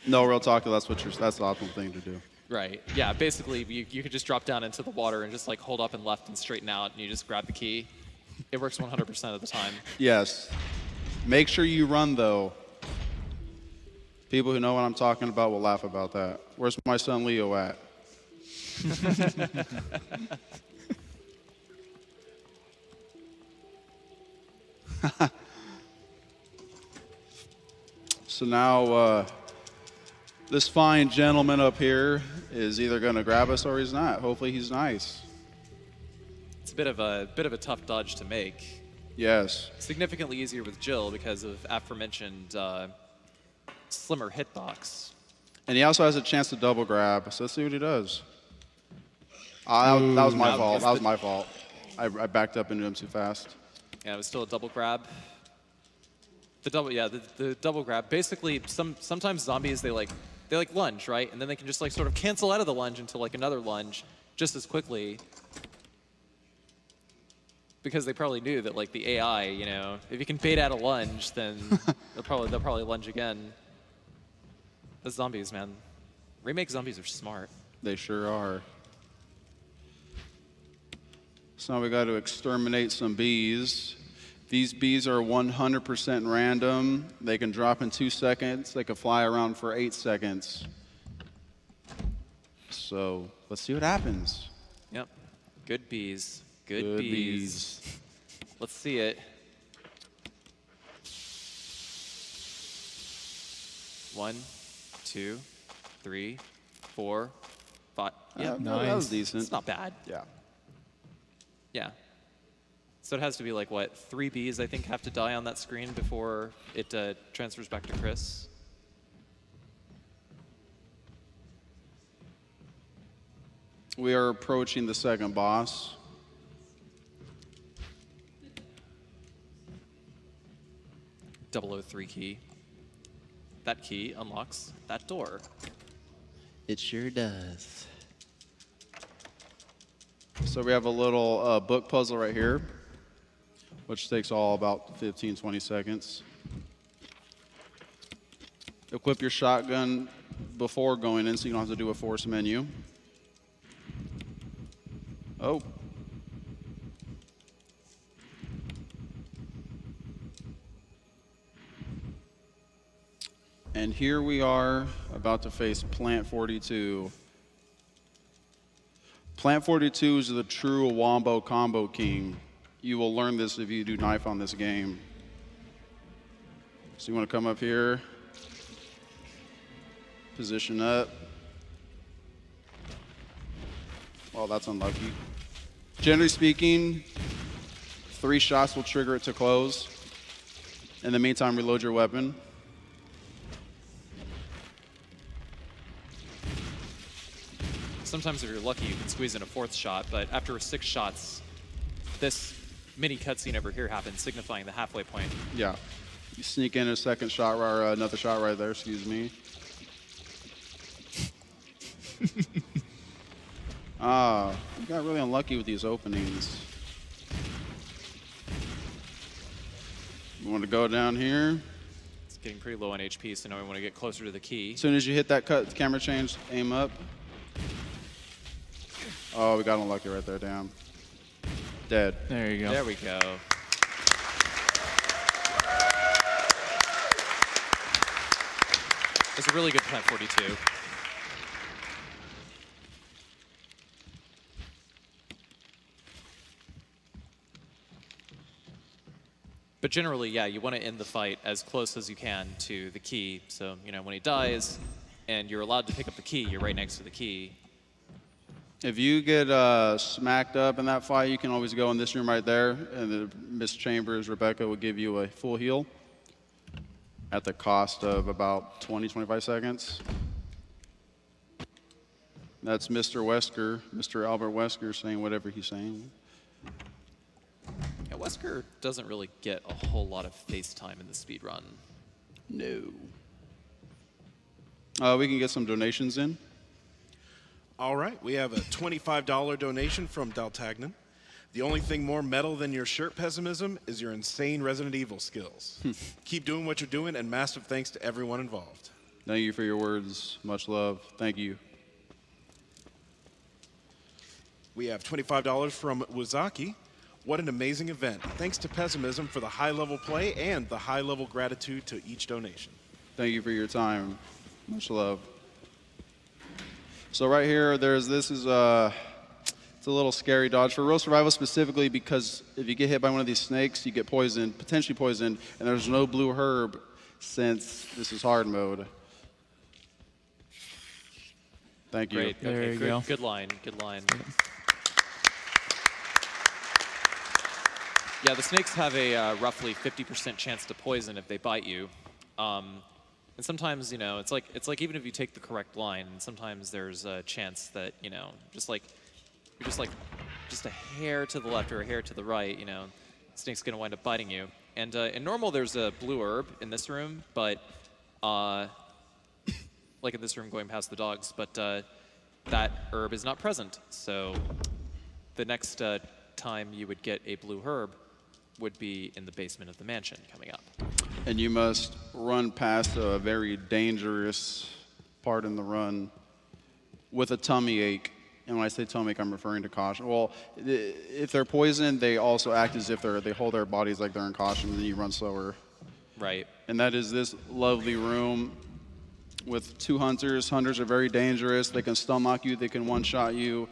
Speaker 1: No, real talk. That's the optimal thing to do.
Speaker 2: Right. Yeah. Basically, you could just drop down into the water and just like hold up and left and straighten out, and you just grab the key. It works 100% of the time.
Speaker 1: Yes. Make sure you run, though. People who know what I'm talking about will laugh about that. Where's my son Leo at? So now, this fine gentleman up here is either going to grab us or he's not. Hopefully he's nice.
Speaker 2: a bit of a tough dodge to make.
Speaker 1: Yes.
Speaker 2: Significantly easier with Jill because of aforementioned slimmer hitbox.
Speaker 1: And he also has a chance to double grab, so let's see what he does. That was my fault. That was my fault. I backed up into him too fast.
Speaker 2: Yeah, it was still a double grab. The double grab. Basically, sometimes zombies they like lunge, right? And then they can just like sort of cancel out of the lunge into like another lunge just as quickly. Because they probably knew that like the AI, you know, if you can bait out a lunge, then they'll probably lunge again. The zombies, man. Remake zombies are smart.
Speaker 1: They sure are. So now we got to exterminate some bees. These bees are 100% random. They can drop in 2 seconds. They can fly around for 8 seconds. So let's see what happens.
Speaker 2: Yep. Good bees. Good bees. Let's see it. 1, 2, 3, 4, 5. Yeah,
Speaker 1: that was decent.
Speaker 2: It's not bad.
Speaker 1: Yeah.
Speaker 2: Yeah. So it has to be like, what, 3 bees, I think, have to die on that screen before it transfers back to Chris.
Speaker 1: We are approaching the second boss.
Speaker 2: .003 key. That key unlocks that door.
Speaker 1: It sure does. So we have a little book puzzle right here, which takes all about 15, 20 seconds. Equip your shotgun before going in so you don't have to do a force menu. Oh. And here we are about to face Plant 42. Plant 42 is the true wombo combo king. You will learn this if you do knife on this game. So you want to come up here, position up. Well, that's unlucky. Generally speaking, 3 shots will trigger it to close. In the meantime, reload your weapon.
Speaker 2: Sometimes if you're lucky, you can squeeze in a 4th shot, but after 6 shots, this mini cutscene over here happens, signifying the halfway point.
Speaker 1: Yeah. You sneak in a second shot, or another shot right there, excuse me. You got really unlucky with these openings. You want to go down here.
Speaker 2: It's getting pretty low on HP, so now we want to get closer to the key.
Speaker 1: As soon as you hit that camera change, aim up. Oh, we got unlucky right there, damn. Dead.
Speaker 4: There you go.
Speaker 2: There we go. It's a really good Plant 42. But generally, yeah, you want to end the fight as close as you can to the key. So, you know, when he dies and you're allowed to pick up the key, you're right next to the key.
Speaker 1: If you get smacked up in that fight, you can always go in this room right there, and Miss Chambers, Rebecca, will give you a full heal at the cost of about 20, 25 seconds. That's Mr. Wesker, Mr. Albert Wesker, saying whatever he's saying.
Speaker 2: Yeah, Wesker doesn't really get a whole lot of face time in the speedrun.
Speaker 1: No. We can get some donations in.
Speaker 5: All right, we have a $25 donation from Daltagnan. The only thing more metal than your shirt, Pessimism, is your insane Resident Evil skills. Keep doing what you're doing, and massive thanks to everyone involved.
Speaker 1: Thank you for your words. Much love. Thank you.
Speaker 5: We have $25 from Wazaki. What an amazing event. Thanks to Pessimism for the high-level play and the high-level gratitude to each donation.
Speaker 1: Thank you for your time. Much love. So right here, it's a little scary dodge for real survival specifically because if you get hit by one of these snakes, you get poisoned, potentially poisoned, and there's no blue herb since this is hard mode. Thank you.
Speaker 2: Great.
Speaker 4: There
Speaker 2: Okay,
Speaker 4: you go.
Speaker 2: Good line. Good line. Yeah, the snakes have a roughly 50% chance to poison if they bite you. And sometimes, you know, it's like even if you take the correct line, sometimes there's a chance that, you know, you're just a hair to the left or a hair to the right, you know, snake's gonna wind up biting you. And in normal, there's a blue herb in this room, but like in this room going past the dogs, but that herb is not present. So the next time you would get a blue herb would be in the basement of the mansion coming up.
Speaker 1: And you must run past a very dangerous part in the run with a tummy ache. And when I say tummy ache, I'm referring to caution. Well, if they're poisoned, they also act as if they hold their bodies like they're in caution, and then you run slower.
Speaker 2: Right.
Speaker 1: And that is this lovely room with 2 hunters. Hunters are very dangerous. They can stun lock you. They can one-shot you.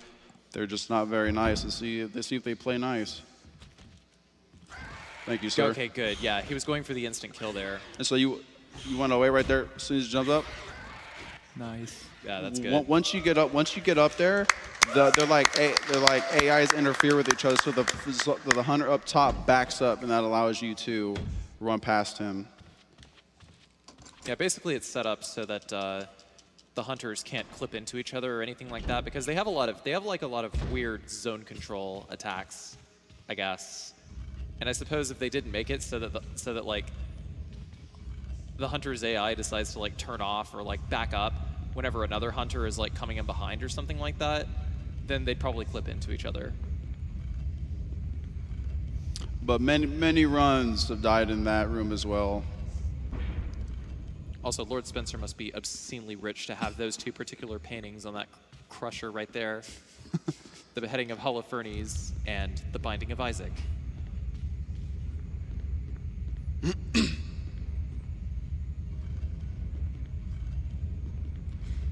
Speaker 1: They're just not very nice. Let's see if they play nice. Thank you, sir.
Speaker 2: Okay, good. Yeah, he was going for the instant kill there.
Speaker 1: And so you went away right there as soon as you jumped up.
Speaker 4: Nice.
Speaker 2: Yeah, that's good.
Speaker 1: Once you get up there, they're like AIs interfere with each other, so the hunter up top backs up, and that allows you to run past him.
Speaker 2: Yeah, basically it's set up so that the hunters can't clip into each other or anything like that, because they have a lot of weird zone control attacks, I guess. And I suppose if they didn't make it so that like the hunter's AI decides to like turn off or like back up whenever another hunter is like coming in behind or something like that, then they'd probably clip into each other.
Speaker 1: But many runs have died in that room as well.
Speaker 2: Also, Lord Spencer must be obscenely rich to have those 2 particular paintings on that crusher right there. The beheading of Holofernes and the binding of Isaac.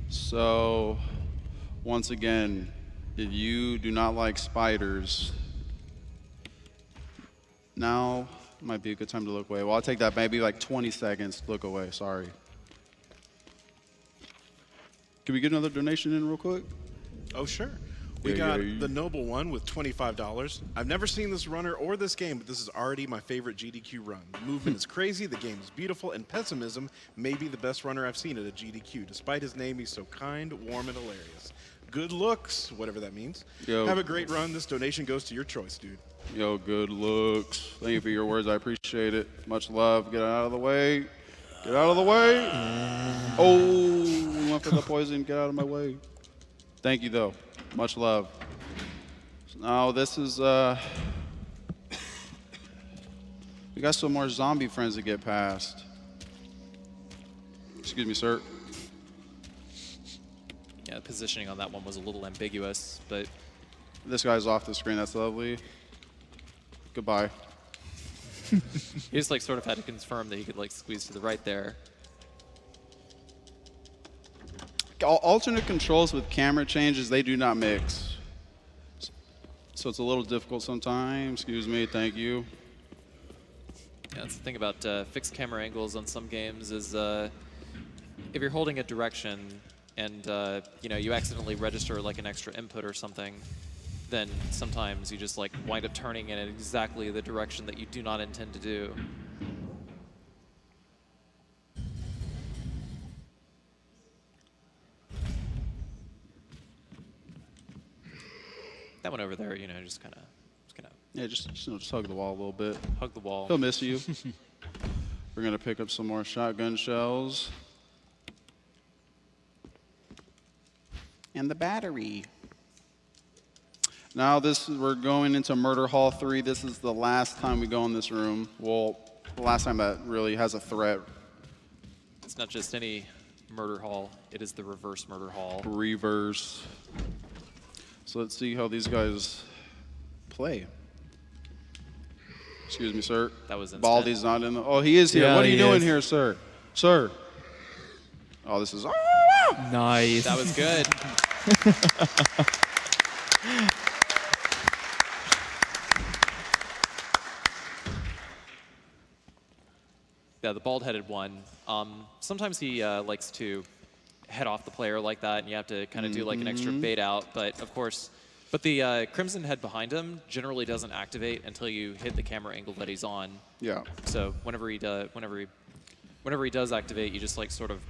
Speaker 1: So, once again, if you do not like spiders, now might be a good time to look away. Well, I'll take that maybe like 20 seconds to look away. Sorry. Can we get another donation in real quick?
Speaker 5: Oh, sure. We got the Noble One with $25. I've never seen this runner or this game, but this is already my favorite GDQ run. The movement is crazy, the game is beautiful, and Pessimism may be the best runner I've seen at a GDQ. Despite his name, he's so kind, warm, and hilarious. Good looks, whatever that means.
Speaker 1: Yo.
Speaker 5: Have a great run. This donation goes to your choice, dude.
Speaker 1: Yo, good looks. Thank you for your words. I appreciate it. Much love. Get out of the way. Get out of the way. Oh, we went for the poison. Get out of my way. Thank you, though. Much love. Now, this is, we got some more zombie friends to get past. Excuse me, sir.
Speaker 2: Yeah, the positioning on that one was a little ambiguous, but
Speaker 1: This guy's off the screen. That's lovely. Goodbye.
Speaker 2: he just like sort of had to confirm that he could like squeeze to the right there.
Speaker 1: Alternate controls with camera changes, they do not mix. So it's a little difficult sometimes. Excuse me, thank you.
Speaker 2: Yeah, that's the thing about fixed camera angles on some games is if you're holding a direction and you know, you accidentally register like an extra input or something, then sometimes you just like wind up turning in exactly the direction that you do not intend to do. That one over there, you know, just kind of
Speaker 1: Yeah, just hug the wall a little bit.
Speaker 2: hug the wall.
Speaker 1: He'll miss you. We're gonna pick up some more shotgun shells. And the battery. Now we're going into Murder Hall 3. This is the last time we go in this room. Well, the last time that really has a threat.
Speaker 2: It's not just any murder hall, it is the reverse murder hall.
Speaker 1: Reverse. So let's see how these guys play. Excuse me, sir.
Speaker 2: That was instant.
Speaker 1: Baldy's not in the... Oh, he is here.
Speaker 4: Yeah,
Speaker 1: What are you
Speaker 4: he
Speaker 1: doing
Speaker 4: is.
Speaker 1: here, sir? Sir. Oh, this is...
Speaker 4: Nice.
Speaker 2: That was good. Yeah, the bald-headed one. Sometimes he likes to head off the player like that, and you have to kind of do like an extra bait out. But of course, But the Crimson Head behind him generally doesn't activate until you hit the camera angle that he's on.
Speaker 1: Yeah.
Speaker 2: So whenever he does activate, you just like sort of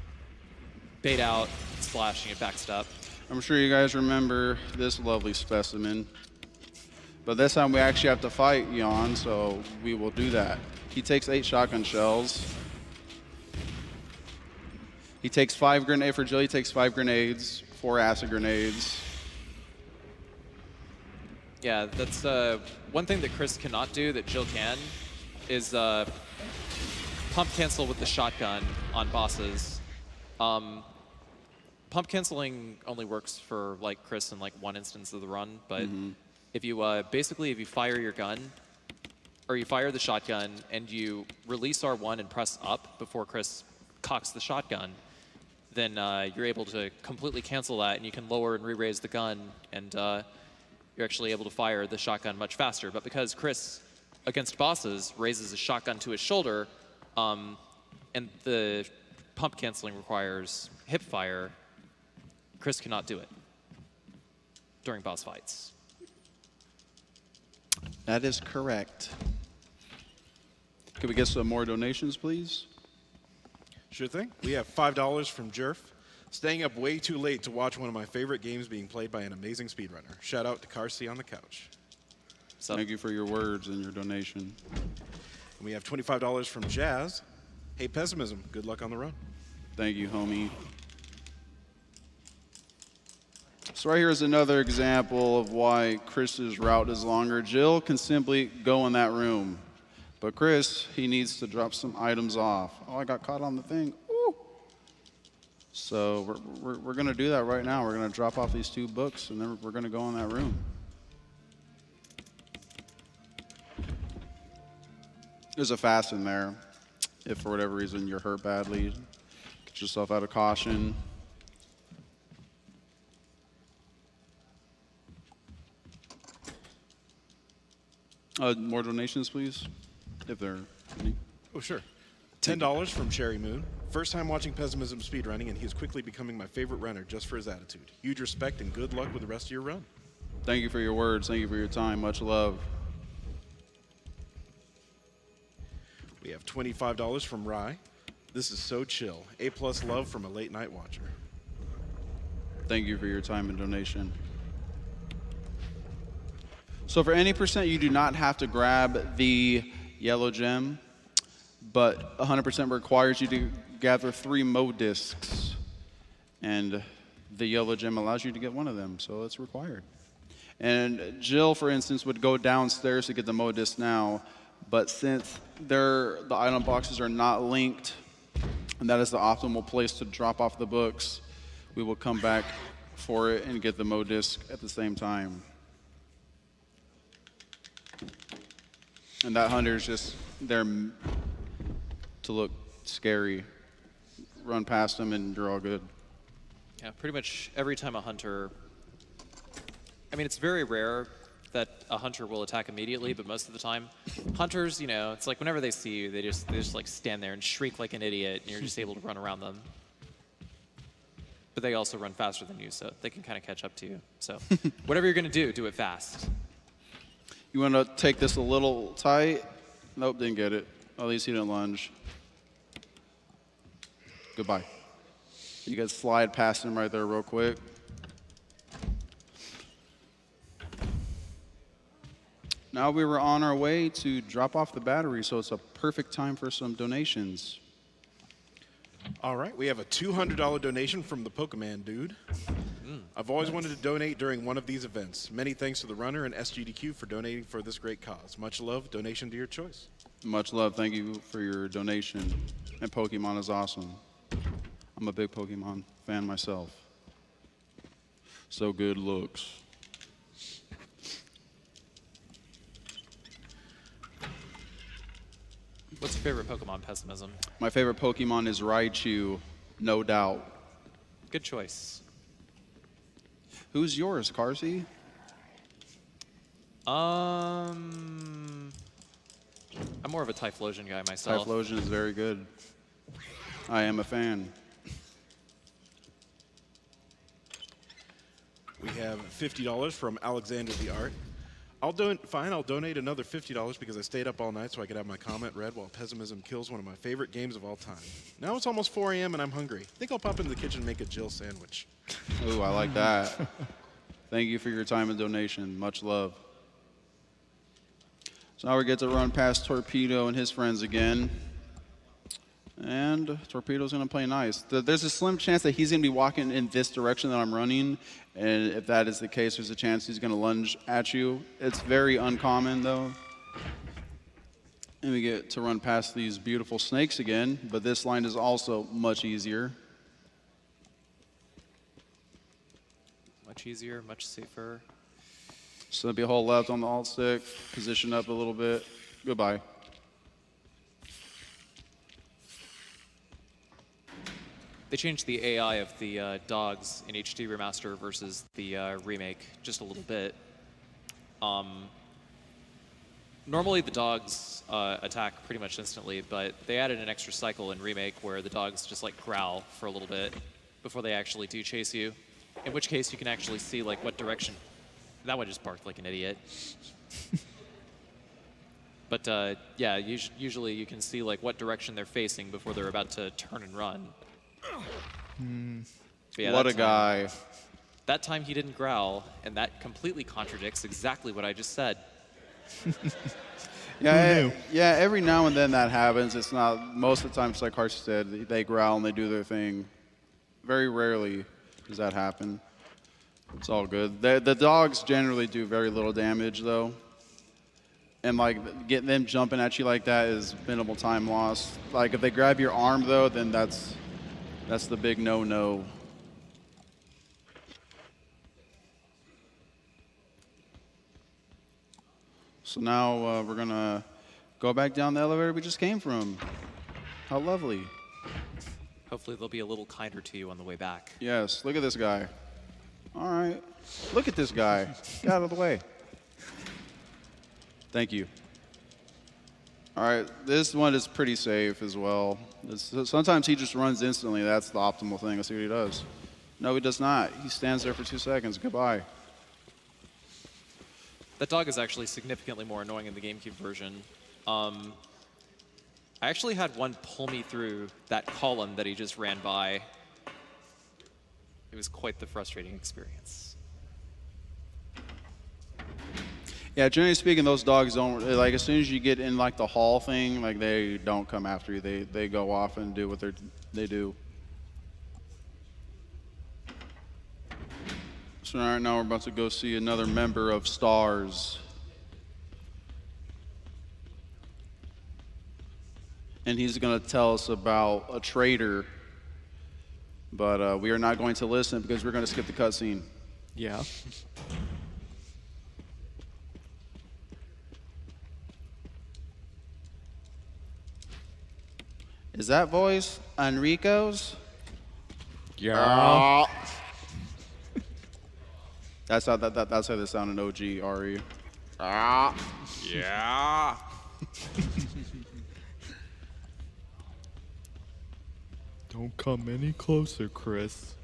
Speaker 2: bait out, splash, and get backstep.
Speaker 1: I'm sure you guys remember this lovely specimen. But this time we actually have to fight Jan, so we will do that. He takes 8 shotgun shells. He takes 5 grenades for Jill. He takes 5 grenades, 4 acid grenades.
Speaker 2: Yeah, that's one thing that Chris cannot do that Jill can is pump cancel with the shotgun on bosses. Pump canceling only works for like Chris in like one instance of the run, but if you basically if you fire your gun or you fire the shotgun and you release R1 and press up before Chris cocks the shotgun, then you're able to completely cancel that, and you can lower and re-raise the gun, and you're actually able to fire the shotgun much faster. But because Chris, against bosses, raises his shotgun to his shoulder, and the pump canceling requires hip fire, Chris cannot do it during boss fights.
Speaker 1: That is correct. Can we get some more donations, please?
Speaker 5: Sure thing. We have $5 from Jerf. Staying up way too late to watch one of my favorite games being played by an amazing speedrunner. Shout out to Carsey on the couch.
Speaker 2: So,
Speaker 1: Thank you for your words and your donation.
Speaker 5: And we have $25 from Jazz. Hey, Pessimism, good luck on the run.
Speaker 1: Thank you, homie. So right here is another example of why Chris's route is longer. Jill can simply go in that room. But Chris, he needs to drop some items off. Oh, I got caught on the thing. Ooh. So we're going to do that right now. We're going to drop off these 2 books, and then we're going to go in that room. There's a fast in there. If for whatever reason you're hurt badly, get yourself out of caution. More donations, please, if there are any.
Speaker 5: Oh, sure. $10 from Cherry Moon. First time watching Pessimism speedrunning, and he is quickly becoming my favorite runner just for his attitude. Huge respect and good luck with the rest of your run.
Speaker 1: Thank you for your words. Thank you for your time. Much love.
Speaker 5: We have $25 from Rye. This is so chill. A+ love from a late night watcher.
Speaker 1: Thank you for your time and donation. So for any percent, you do not have to grab the yellow gem, but 100% requires you to gather 3 Mo discs. And the yellow gem allows you to get one of them, so it's required. And Jill, for instance, would go downstairs to get the Mo disc now, but since the item boxes are not linked, and that is the optimal place to drop off the books, we will come back for it and get the Mo disc at the same time. And that hunter is just there to look scary. Run past him and you're all good.
Speaker 2: yeah, pretty much every time a hunter, I mean, it's very rare that a hunter will attack immediately, but most of the time, hunters, you know, it's like whenever they see you, they just like stand there and shriek like an idiot, and you're just able to run around them. But they also run faster than you, so they can kind of catch up to you. So whatever you're going to do it fast.
Speaker 1: You want to take this a little tight? Nope, didn't get it. At least he didn't lunge. Goodbye. You guys slide past him right there real quick. Now we were on our way to drop off the battery, so it's a perfect time for some donations.
Speaker 5: All right, we have a $200 donation from the Pokemon dude. I've always wanted to donate during one of these events. Many thanks to the runner and SGDQ for donating for this great cause. Much love, donation to your choice.
Speaker 1: Much love. Thank you for your donation. And Pokemon is awesome. I'm a big Pokemon fan myself. So good looks.
Speaker 2: What's your favorite Pokemon, Pessimism?
Speaker 1: My favorite Pokemon is Raichu, no doubt.
Speaker 2: Good choice.
Speaker 1: Who's yours, Carsey?
Speaker 2: I'm more of a Typhlosion guy myself.
Speaker 1: Typhlosion is very good. I am a fan.
Speaker 5: We have $50 from Alexander the Art. I'll donate another $50 because I stayed up all night so I could have my comment read while Pessimism kills one of my favorite games of all time. Now it's almost 4 a.m. and I'm hungry. I think I'll pop into the kitchen and make a Jill sandwich.
Speaker 1: Ooh, I like that. Thank you for your time and donation. Much love. So now we get to run past Torpedo and his friends again. And Torpedo's going to play nice. There's a slim chance that he's going to be walking in this direction that I'm running. And if that is the case, there's a chance he's going to lunge at you. It's very uncommon, though. And we get to run past these beautiful snakes again. But this line is also much easier.
Speaker 2: Much easier, much safer.
Speaker 1: So there'll be a hold left on the alt stick. Position up a little bit. Goodbye.
Speaker 2: They changed the AI of the dogs in HD Remaster versus the remake just a little bit. Normally the dogs attack pretty much instantly, but they added an extra cycle in Remake where the dogs just like growl for a little bit before they actually do chase you. In which case you can actually see like what direction. That one just barked like an idiot. But yeah, usually you can see like what direction they're facing before they're about to turn and run. Yeah,
Speaker 1: What a guy.
Speaker 2: That time he didn't growl, and that completely contradicts exactly what I just said.
Speaker 1: Yeah, yeah. Every now and then that happens. It's not most of the time. It's like Harsh said, they growl and they do their thing. Very rarely does that happen. It's all good. The dogs generally do very little damage, though. And like getting them jumping at you like that is minimal time loss. Like if they grab your arm, though, then that's the big no-no. So now we're gonna go back down the elevator we just came from. How lovely.
Speaker 2: Hopefully they'll be a little kinder to you on the way back.
Speaker 1: Yes, look at this guy. All right, look at this guy. Get out of the way. Thank you. All right, this one is pretty safe as well. Sometimes he just runs instantly. That's the optimal thing. Let's see what he does. No, he does not. He stands there for 2 seconds. Goodbye.
Speaker 2: That dog is actually significantly more annoying in the GameCube version. I actually had one pull me through that column that he just ran by. It was quite the frustrating experience.
Speaker 1: Yeah, generally speaking, those dogs don't, like, as soon as you get in, like, the hall thing, like, they don't come after you. They go off and do what they do. So right now we're about to go see another member of STARS. And he's going to tell us about a traitor. But we are not going to listen because we're going to skip the cutscene.
Speaker 4: Yeah.
Speaker 1: Is that voice Enrico's?
Speaker 4: Yeah.
Speaker 1: That's how they sound in OG RE.
Speaker 5: Yeah.
Speaker 4: Don't come any closer, Chris.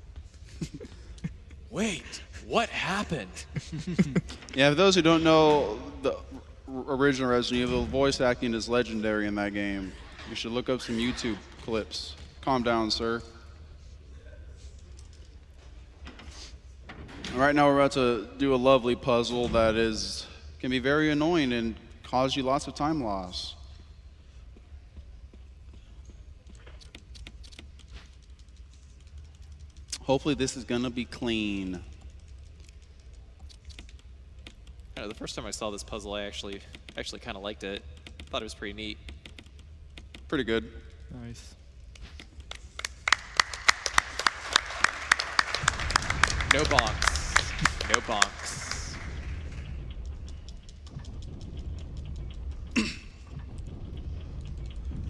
Speaker 2: Wait, what happened?
Speaker 1: Yeah, for those who don't know, the original Resident Evil voice acting is legendary in that game. You should look up some YouTube clips. Calm down, sir. Right now we're about to do a lovely puzzle that can be very annoying and cause you lots of time loss. Hopefully this is gonna be clean.
Speaker 2: The first time I saw this puzzle, I actually kind of liked it. Thought it was pretty neat.
Speaker 1: Pretty good.
Speaker 4: Nice.
Speaker 2: No bonks. No bonks.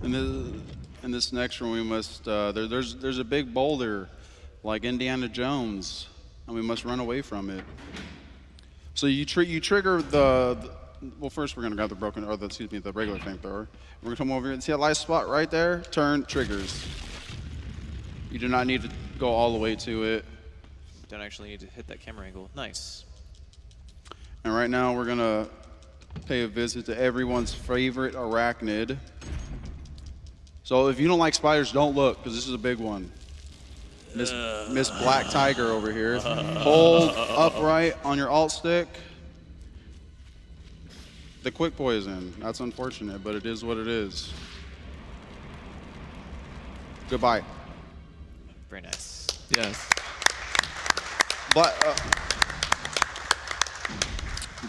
Speaker 1: In this next one, we must. There's a big boulder, like Indiana Jones, and we must run away from it. So you trigger well, first we're gonna grab the the regular flamethrower. We're gonna come over here and see that light spot right there. Turn, triggers. You do not need to go all the way to it.
Speaker 2: Don't actually need to hit that camera angle. Nice.
Speaker 1: And right now we're gonna pay a visit to everyone's favorite arachnid. So if you don't like spiders, don't look, because this is a big one. Miss Black Tiger over here. Hold upright on your alt stick. The quick poison. That's unfortunate, but it is what it is. Goodbye.
Speaker 2: Very nice.
Speaker 3: Yes.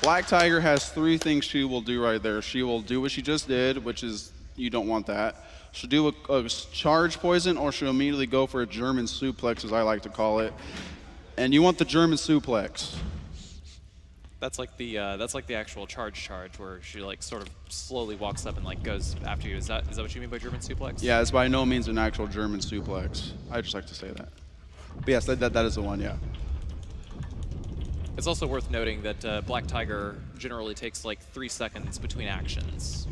Speaker 1: Black Tiger has 3 things she will do right there. She will do what she just did, which is you don't want that. She'll do a charge poison, or she'll immediately go for a German suplex, as I like to call it. And you want the German suplex.
Speaker 2: That's like the actual charge where she like sort of slowly walks up and like goes after you. Is that what you mean by German suplex?
Speaker 1: Yeah, it's by no means an actual German suplex. I just like to say that. But yes, that is the one, yeah.
Speaker 2: It's also worth noting that Black Tiger generally takes like 3 seconds between actions.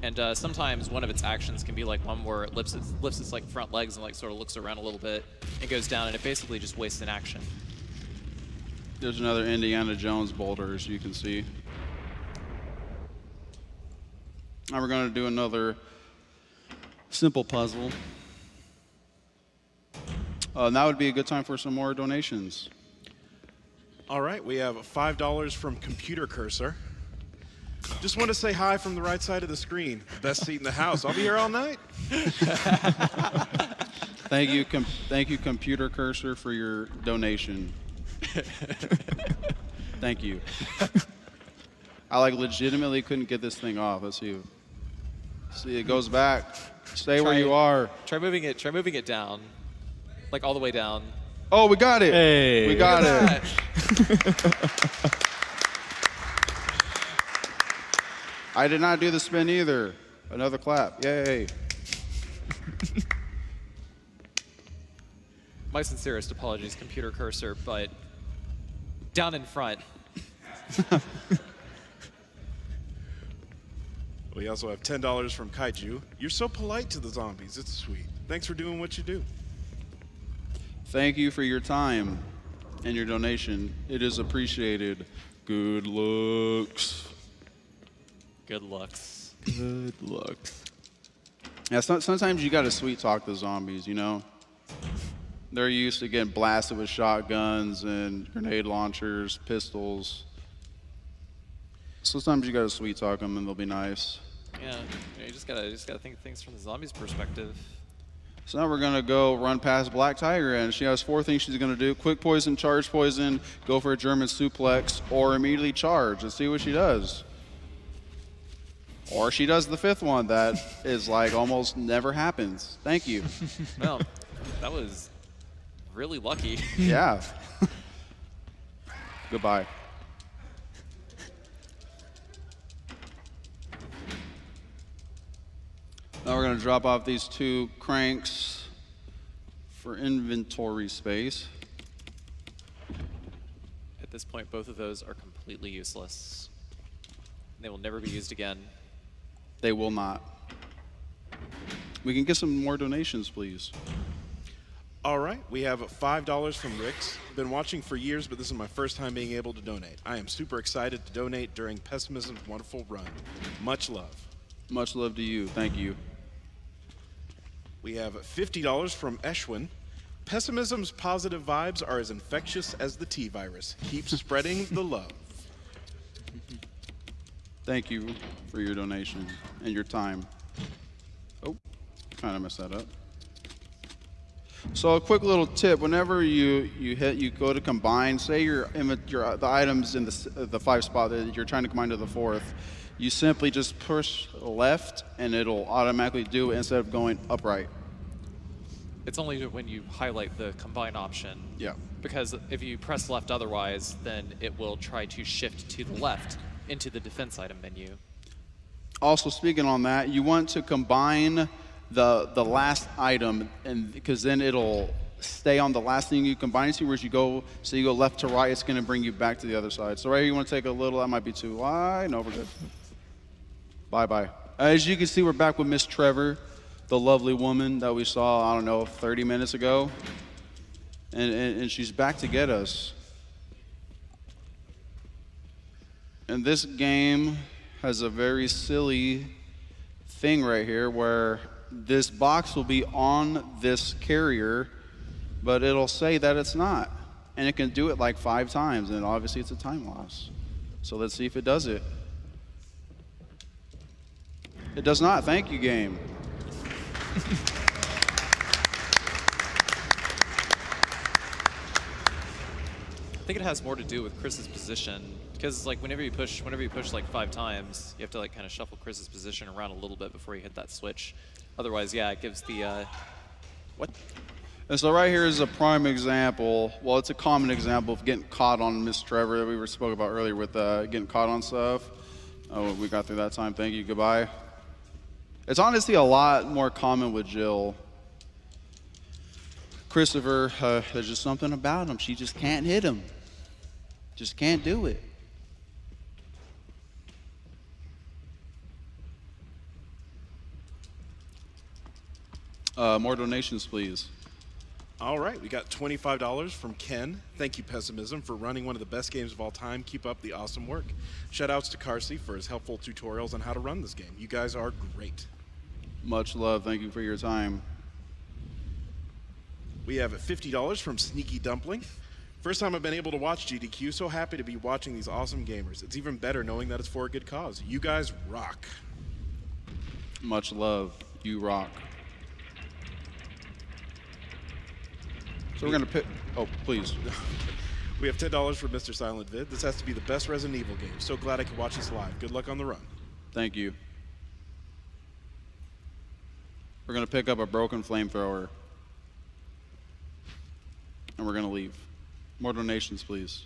Speaker 2: And sometimes one of its actions can be like one where it lifts its like front legs and like sort of looks around a little bit and goes down, and it basically just wastes an action.
Speaker 1: There's another Indiana Jones boulder, as you can see. Now we're going to do another simple puzzle. Now would be a good time for some more donations.
Speaker 5: All right, we have $5 from Computer Cursor. Just want to say hi from the right side of the screen. Best seat in the house. I'll be here all night.
Speaker 1: Thank you, Computer Cursor, for your donation. Thank you. I like legitimately couldn't get this thing off. Let's see. See, it goes back. Stay where you are.
Speaker 2: Try moving it down, like all the way down.
Speaker 1: Oh, we got it.
Speaker 3: Hey.
Speaker 1: We got
Speaker 2: Look
Speaker 1: it.
Speaker 2: at that.
Speaker 1: I did not do the spin either. Another clap. Yay.
Speaker 2: My sincerest apologies, Computer Cursor, but down in front.
Speaker 5: We also have $10 from Kaiju. You're so polite to the zombies. It's sweet. Thanks for doing what you do.
Speaker 1: Thank you for your time and your donation. It is appreciated. Good looks.
Speaker 2: Good looks.
Speaker 3: Good looks.
Speaker 1: Yeah, sometimes you got to sweet talk the zombies, you know? They're used to getting blasted with shotguns and grenade launchers, pistols. Sometimes you got to sweet talk them and they'll be nice.
Speaker 2: Yeah, you just gotta think of things from the zombies' perspective.
Speaker 1: So now we're gonna go run past Black Tiger, and she has 4 things she's gonna do: quick poison, charge poison, go for a German suplex, or immediately charge. Let's see what she does. Or she does the 5th one that is like almost never happens. Thank you.
Speaker 2: Well, that was really lucky.
Speaker 1: Yeah. Goodbye. Now we're gonna drop off these 2 cranks for inventory space.
Speaker 2: At this point, both of those are completely useless. They will never be used again.
Speaker 1: They will not. We can get some more donations, please.
Speaker 5: All right, we have $5 from Rix. Been watching for years, but this is my first time being able to donate. I am super excited to donate during Pessimism's wonderful run. Much love.
Speaker 1: Much love to you. Thank you.
Speaker 5: We have $50 from Eshwin. Pessimism's positive vibes are as infectious as the T-virus. Keep spreading the love.
Speaker 1: Thank you for your donation and your time. Oh, kind of messed that up. So a quick little tip: whenever you go to combine, say the items in the 5 spot that you're trying to combine to the 4th, you simply just push left and it'll automatically do it instead of going upright.
Speaker 2: It's only when you highlight the combine option.
Speaker 1: Yeah.
Speaker 2: Because if you press left otherwise, then it will try to shift to the left into the defense item menu.
Speaker 1: Also, speaking on that, you want to combine the last item, and because then it'll stay on the last thing you combine to, whereas you go left to right, it's going to bring you back to the other side. So right here, you want to take a little. That might be too wide. No, we're good. Bye. As you can see, we're back with Miss Trevor, the lovely woman that we saw, I don't know, 30 minutes ago. and she's back to get us. And this game has a very silly thing right here where this box will be on this carrier, but it'll say that it's not. And it can do it like 5 times, and obviously it's a time loss. So let's see if it does it. It does not. Thank you, game.
Speaker 2: I think it has more to do with Chris's position, because like whenever you push like 5 times, you have to like kind of shuffle Chris's position around a little bit before you hit that switch. Otherwise, yeah, it gives the what?
Speaker 1: And so right here is a prime example. Well, it's a common example of getting caught on Miss Trevor that we spoke about earlier with getting caught on stuff. Oh, we got through that time. Thank you. Goodbye. It's honestly a lot more common with Jill. Christopher, there's just something about him. She just can't hit him. Just can't do it. More donations, please.
Speaker 5: All right, we got $25 from Ken. Thank you, Pessimism, for running one of the best games of all time. Keep up the awesome work. Shoutouts to Carsey for his helpful tutorials on how to run this game. You guys are great.
Speaker 1: Much love. Thank you for your time.
Speaker 5: We have $50 from Sneaky Dumpling. First time I've been able to watch GDQ. So happy to be watching these awesome gamers. It's even better knowing that it's for a good cause. You guys rock.
Speaker 1: Much love. You rock. So we're going to pick. Oh, please.
Speaker 5: We have $10 for Mr. Silent Vid. This has to be the best Resident Evil game. So glad I could watch this live. Good luck on the run.
Speaker 1: Thank you. We're going to pick up a broken flamethrower. And we're going to leave. More donations, please.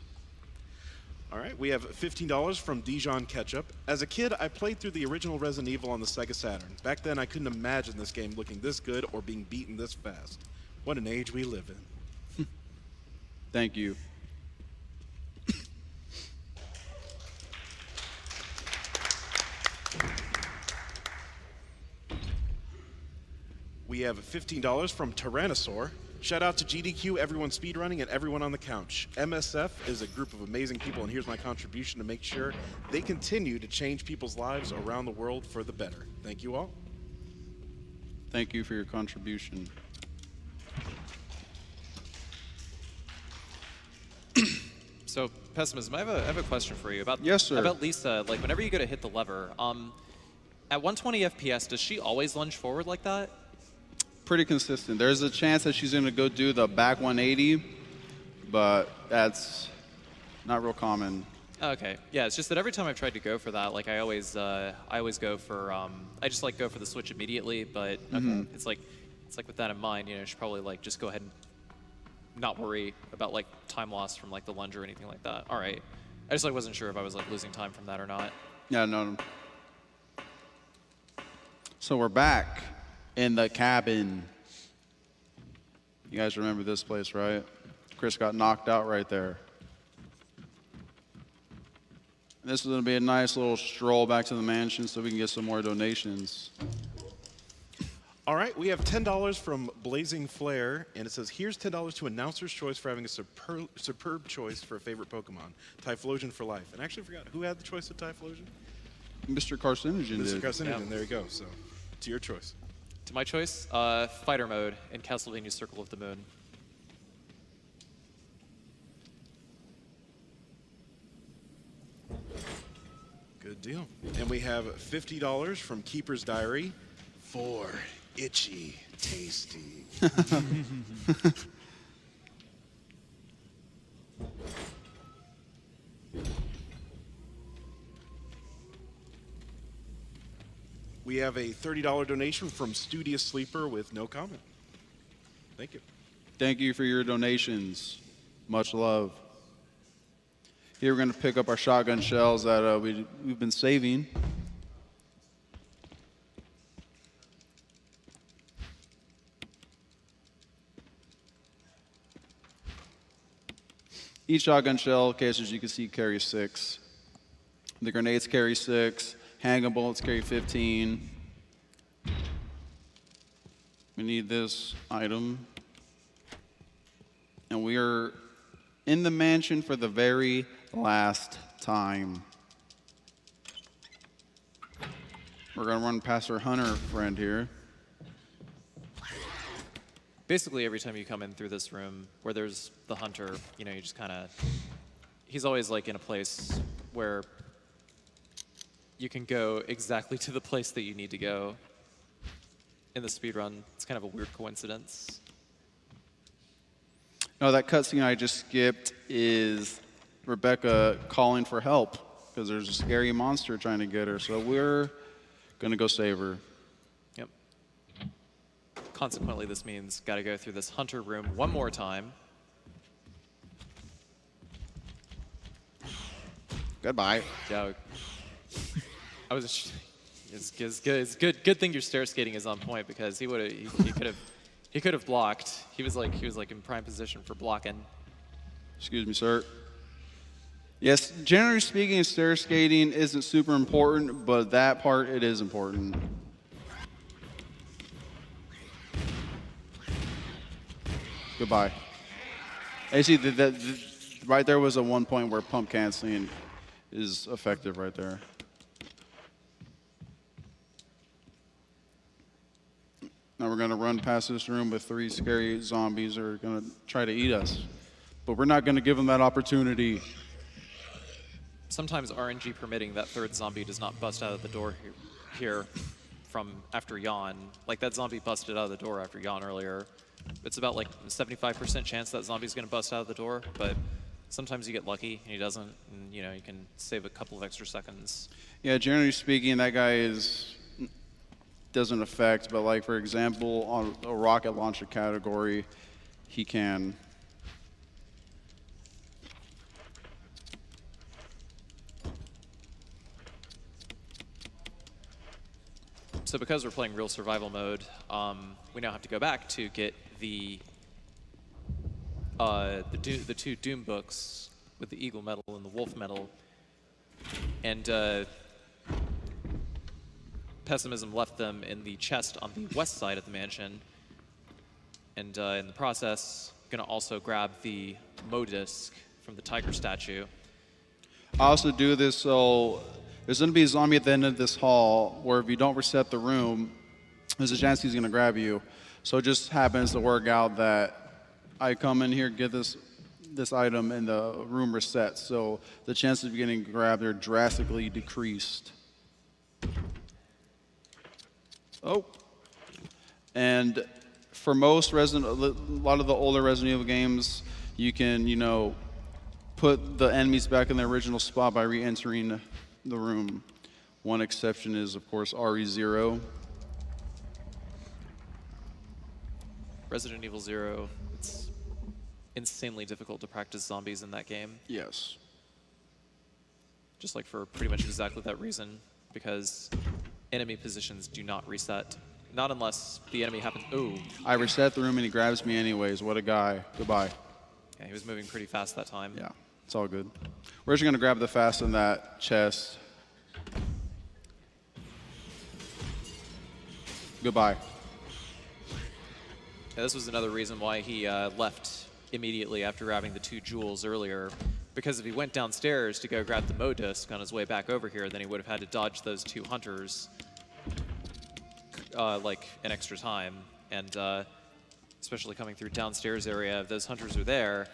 Speaker 5: All right, we have $15 from Dijon Ketchup. As a kid, I played through the original Resident Evil on the Sega Saturn. Back then, I couldn't imagine this game looking this good or being beaten this fast. What an age we live in.
Speaker 1: Thank you.
Speaker 5: We have $15 from Tyrannosaur. Shout out to GDQ, everyone speedrunning, and everyone on the couch. MSF is a group of amazing people, and here's my contribution to make sure they continue to change people's lives around the world for the better. Thank you all.
Speaker 1: Thank you for your contribution.
Speaker 2: So, Pessimism, I have a question for you about
Speaker 1: Yes, sir.
Speaker 2: about Lisa. Like, whenever you go to hit the lever, at 120 FPS, does she always lunge forward like that?
Speaker 1: Pretty consistent. There's a chance that she's going to go do the back 180, but that's not real common.
Speaker 2: Okay, yeah, it's just that every time I've tried to go for that, like I always go for I just like go for the switch immediately. But okay, it's like with that in mind, you know, you should probably like just go ahead and not worry about like time loss from like the lunge or anything like that. All right, I just like wasn't sure if I was like losing time from that or not.
Speaker 1: Yeah, no. So we're back in the cabin. You guys remember this place, right? Chris got knocked out right there. This is going to be a nice little stroll back to the mansion so we can get some more donations.
Speaker 5: All right, we have $10 from Blazing Flare, and it says, here's $10 to Announcer's Choice for having a superb choice for a favorite Pokemon, Typhlosion for life. And I actually forgot, who had the choice of Typhlosion?
Speaker 1: Mr. Carcinogen
Speaker 5: Mr.
Speaker 1: did.
Speaker 5: Carcinogen,
Speaker 2: Yeah.
Speaker 5: there you go. So, to your choice.
Speaker 2: To my choice, fighter mode in Castlevania Circle of the Moon.
Speaker 5: Good deal. And we have $50 from Keeper's Diary for Itchy Tasty. We have a $30 donation from Studious Sleeper with no comment. Thank you.
Speaker 1: Thank you for your donations. Much love. Here we're going to pick up our shotgun shells that we've been saving. Each shotgun shell case, as you can see, carries 6. The grenades carry 6. Handgun bullets carry 15. We need this item. And and we are in the mansion for the very last time. We're gonna run past our hunter friend here.
Speaker 2: Basically, every time you come in through this room where there's the hunter, you know, you just kind of, he's always like in a place where you can go exactly to the place that you need to go in the speedrun. It's kind of a weird coincidence.
Speaker 1: No, that cutscene I just skipped is Rebecca calling for help because there's a scary monster trying to get her. So we're gonna go save her.
Speaker 2: Yep. Consequently, this means got to go through this hunter room one more time.
Speaker 1: Goodbye.
Speaker 2: Yeah. I was. It's good. It's good thing your stair skating is on point because he could have blocked. He was like in prime position for blocking.
Speaker 1: Excuse me, sir. Yes, generally speaking, stair skating isn't super important, but that part, it is important. Goodbye. Actually, right there was a one point where pump canceling is effective right there. Now we're gonna run past this room with 3 scary zombies that are gonna try to eat us. But we're not gonna give them that opportunity.
Speaker 2: Sometimes RNG permitting, that third zombie does not bust out of the door here from after yawn. Like that zombie busted out of the door after yawn earlier. It's about like a 75% chance that zombie's gonna bust out of the door, but sometimes you get lucky and he doesn't, and you know, you can save a couple of extra seconds.
Speaker 1: Yeah, generally speaking, that guy doesn't affect, but like for example, on a rocket launcher category, he can.
Speaker 2: So because we're playing real survival mode, we now have to go back to get the 2 Doom books with the Eagle medal and the Wolf medal, and Pessimism left them in the chest on the west side of the mansion, and in the process, gonna also grab the Mo disc from the tiger statue.
Speaker 1: I also do this so there's gonna be a zombie at the end of this hall where if you don't reset the room, there's a chance he's gonna grab you. So it just happens to work out that I come in here, get this item, and the room resets. So the chances of getting grabbed are drastically decreased. Oh. And for most a lot of the older Resident Evil games, you can, you know, put the enemies back in their original spot by re-entering the room. One exception is, of course, RE0.
Speaker 2: Resident Evil 0, it's insanely difficult to practice zombies in that game.
Speaker 1: Yes.
Speaker 2: Just like for pretty much exactly that reason, because enemy positions do not reset. Not unless the enemy happens. Ooh.
Speaker 1: I reset the room and he grabs me anyways. What a guy. Goodbye.
Speaker 2: Yeah, he was moving pretty fast that time.
Speaker 1: Yeah, it's all good. We're just gonna grab the fast in that chest. Goodbye.
Speaker 2: Yeah, this was another reason why he left immediately after grabbing the 2 jewels earlier. Because if he went downstairs to go grab the Mo disc on his way back over here, then he would have had to dodge those 2 hunters like an extra time. And especially coming through downstairs area, if those hunters are there,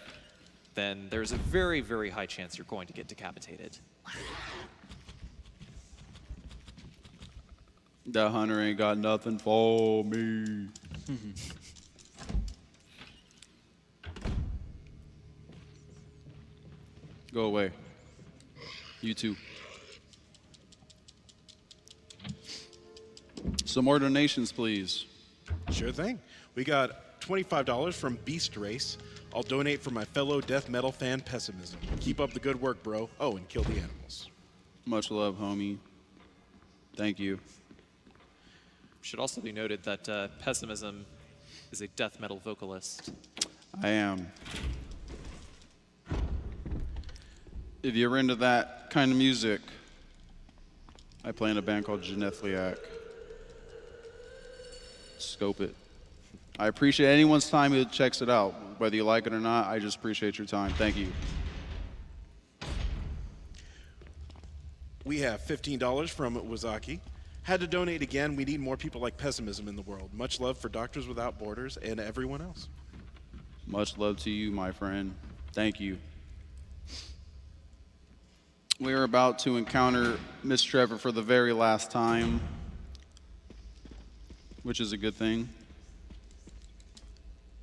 Speaker 2: then there's a very, very high chance you're going to get decapitated.
Speaker 1: That hunter ain't got nothing for me. Go away. You too. Some more donations, please.
Speaker 5: Sure thing. We got $25 from Beast Race. I'll donate for my fellow death metal fan, Pessimism. Keep up the good work, bro. Oh, and kill the animals.
Speaker 1: Much love, homie. Thank you.
Speaker 2: Should also be noted that Pessimism is a death metal vocalist.
Speaker 1: I am. If you're into that kind of music, I play in a band called Genethliac. Scope it. I appreciate anyone's time who checks it out. Whether you like it or not, I just appreciate your time. Thank you.
Speaker 5: We have $15 from Wazaki. Had to donate again. We need more people like Pessimism in the world. Much love for Doctors Without Borders and everyone else.
Speaker 1: Much love to you, my friend. Thank you. We are about to encounter Miss Trevor for the very last time, which is a good thing.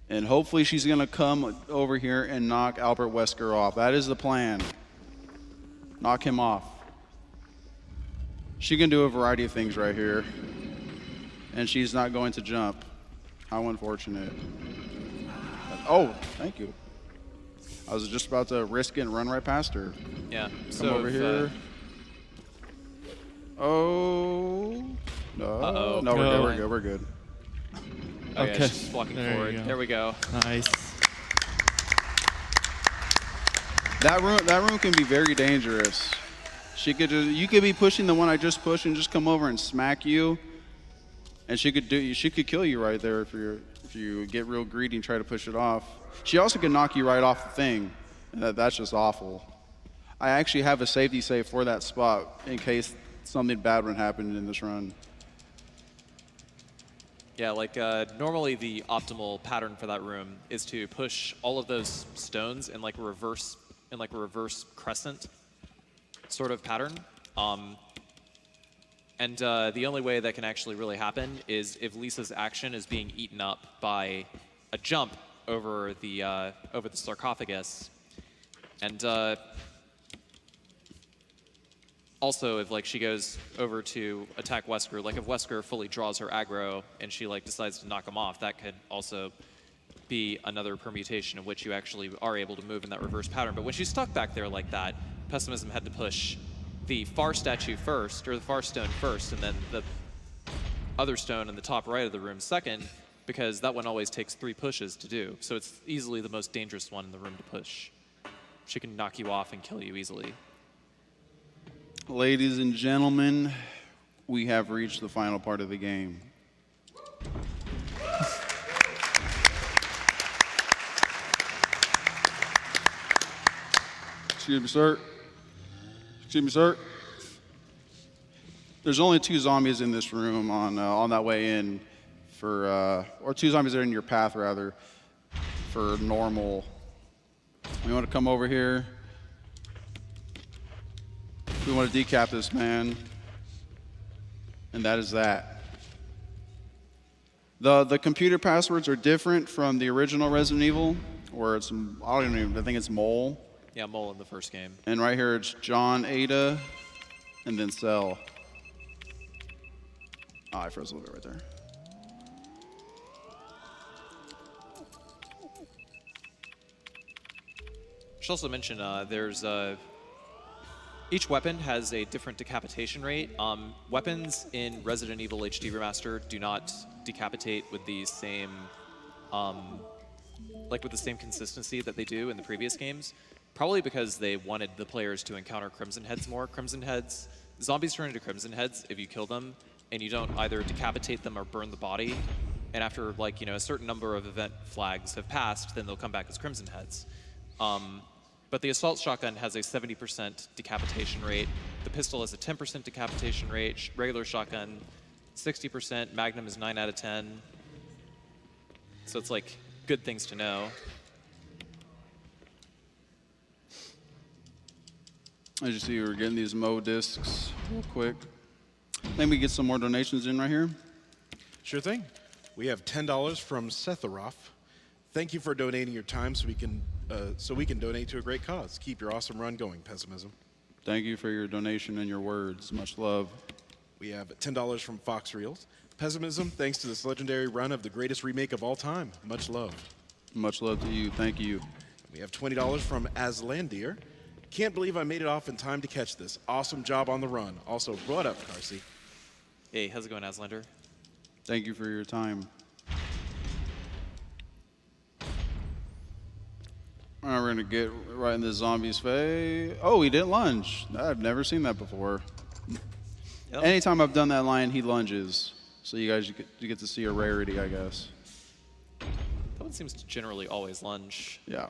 Speaker 1: And hopefully she's going to come over here and knock Albert Wesker off. That is the plan. Knock him off. She can do a variety of things right here. And she's not going to jump. How unfortunate. Oh, thank you. I was just about to risk it and run right past her.
Speaker 2: Yeah.
Speaker 1: Come over here. Oh. No.
Speaker 2: Uh-oh.
Speaker 1: No, we're
Speaker 3: No.
Speaker 1: good. We're good. We're good.
Speaker 2: Oh, yeah,
Speaker 3: Okay.
Speaker 2: she's walking
Speaker 3: There you
Speaker 2: forward.
Speaker 3: go.
Speaker 2: There we go.
Speaker 3: Nice.
Speaker 1: That room can be very dangerous. You could be pushing the one I just pushed and just come over and smack you, and she could kill you right there if you get real greedy and try to push it off. She also could knock you right off the thing. And that's just awful. I actually have a safety save for that spot in case something bad would happen in this run.
Speaker 2: Yeah, like normally the optimal pattern for that room is to push all of those stones in like a reverse crescent sort of pattern. And the only way that can actually really happen is if Lisa's action is being eaten up by a jump over the sarcophagus, and also if like she goes over to attack Wesker, like if Wesker fully draws her aggro and she like decides to knock him off, that could also be another permutation of which you actually are able to move in that reverse pattern. But when she's stuck back there like that, Pessimism had to push the far statue first, or the far stone first, and then the other stone in the top right of the room second, because that one always takes 3 pushes to do. So it's easily the most dangerous one in the room to push. She can knock you off and kill you easily.
Speaker 1: Ladies and gentlemen, we have reached the final part of the game. Excuse me, sir. Excuse me, sir. There's only 2 zombies in this room on that way in or 2 zombies that are in your path, rather, for normal. We want to come over here. We want to decap this man. And that is that. The computer passwords are different from the original Resident Evil, where it's, I think it's Mole.
Speaker 2: Yeah, Mole in the first game.
Speaker 1: And right here it's John, Ada, and then Cell. Oh, I froze a little bit right there.
Speaker 2: I should also mention there's each weapon has a different decapitation rate. Weapons in Resident Evil HD Remaster do not decapitate with the same consistency that they do in the previous games. Probably because they wanted the players to encounter Crimson Heads more. Crimson Heads, zombies turn into Crimson Heads if you kill them and you don't either decapitate them or burn the body. And after a certain number of event flags have passed, then they'll come back as Crimson Heads. But the assault shotgun has a 70% decapitation rate. The pistol has a 10% decapitation rate. Regular shotgun, 60%. Magnum is 9 out of 10. So it's like good things to know.
Speaker 1: As you see, we're getting these Mo discs real quick. Then we get some more donations in right here.
Speaker 5: Sure thing. We have $10 from Setharoff. Thank you for donating your time so we can donate to a great cause. Keep your awesome run going, Pessimism.
Speaker 1: Thank you for your donation and your words. Much love.
Speaker 5: We have $10 from Fox Reels. Pessimism, thanks to this legendary run of the greatest remake of all time. Much love.
Speaker 1: Much love to you. Thank you.
Speaker 5: We have $20 from Aslandir. Can't believe I made it off in time to catch this. Awesome job on the run. Also, what up, Carsey?
Speaker 2: Hey, how's it going, Aslander?
Speaker 1: Thank you for your time. All right, we're going to get right in the zombie's face. Oh, he didn't lunge. I've never seen that before.
Speaker 2: Yep.
Speaker 1: Anytime I've done that line, he lunges. So you get to see a rarity, I guess.
Speaker 2: That Toad seems to generally always lunge.
Speaker 1: Yeah.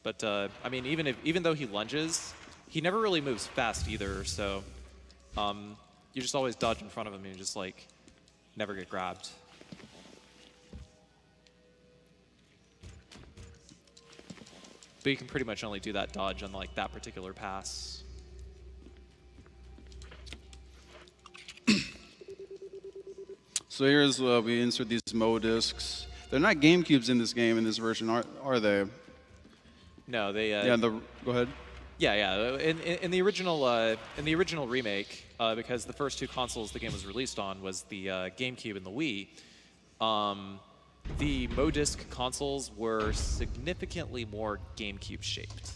Speaker 2: But I mean, even though he lunges, he never really moves fast either. So you just always dodge in front of him and you just like never get grabbed. But you can pretty much only do that dodge on like that particular pass.
Speaker 1: So here's we insert these Mo discs. They're not GameCubes in this game in this version, are they?
Speaker 2: No, they.
Speaker 1: Yeah. Go ahead.
Speaker 2: Yeah. In the original remake, because the first two consoles the game was released on was the GameCube and the Wii. The Modisc consoles were significantly more GameCube shaped.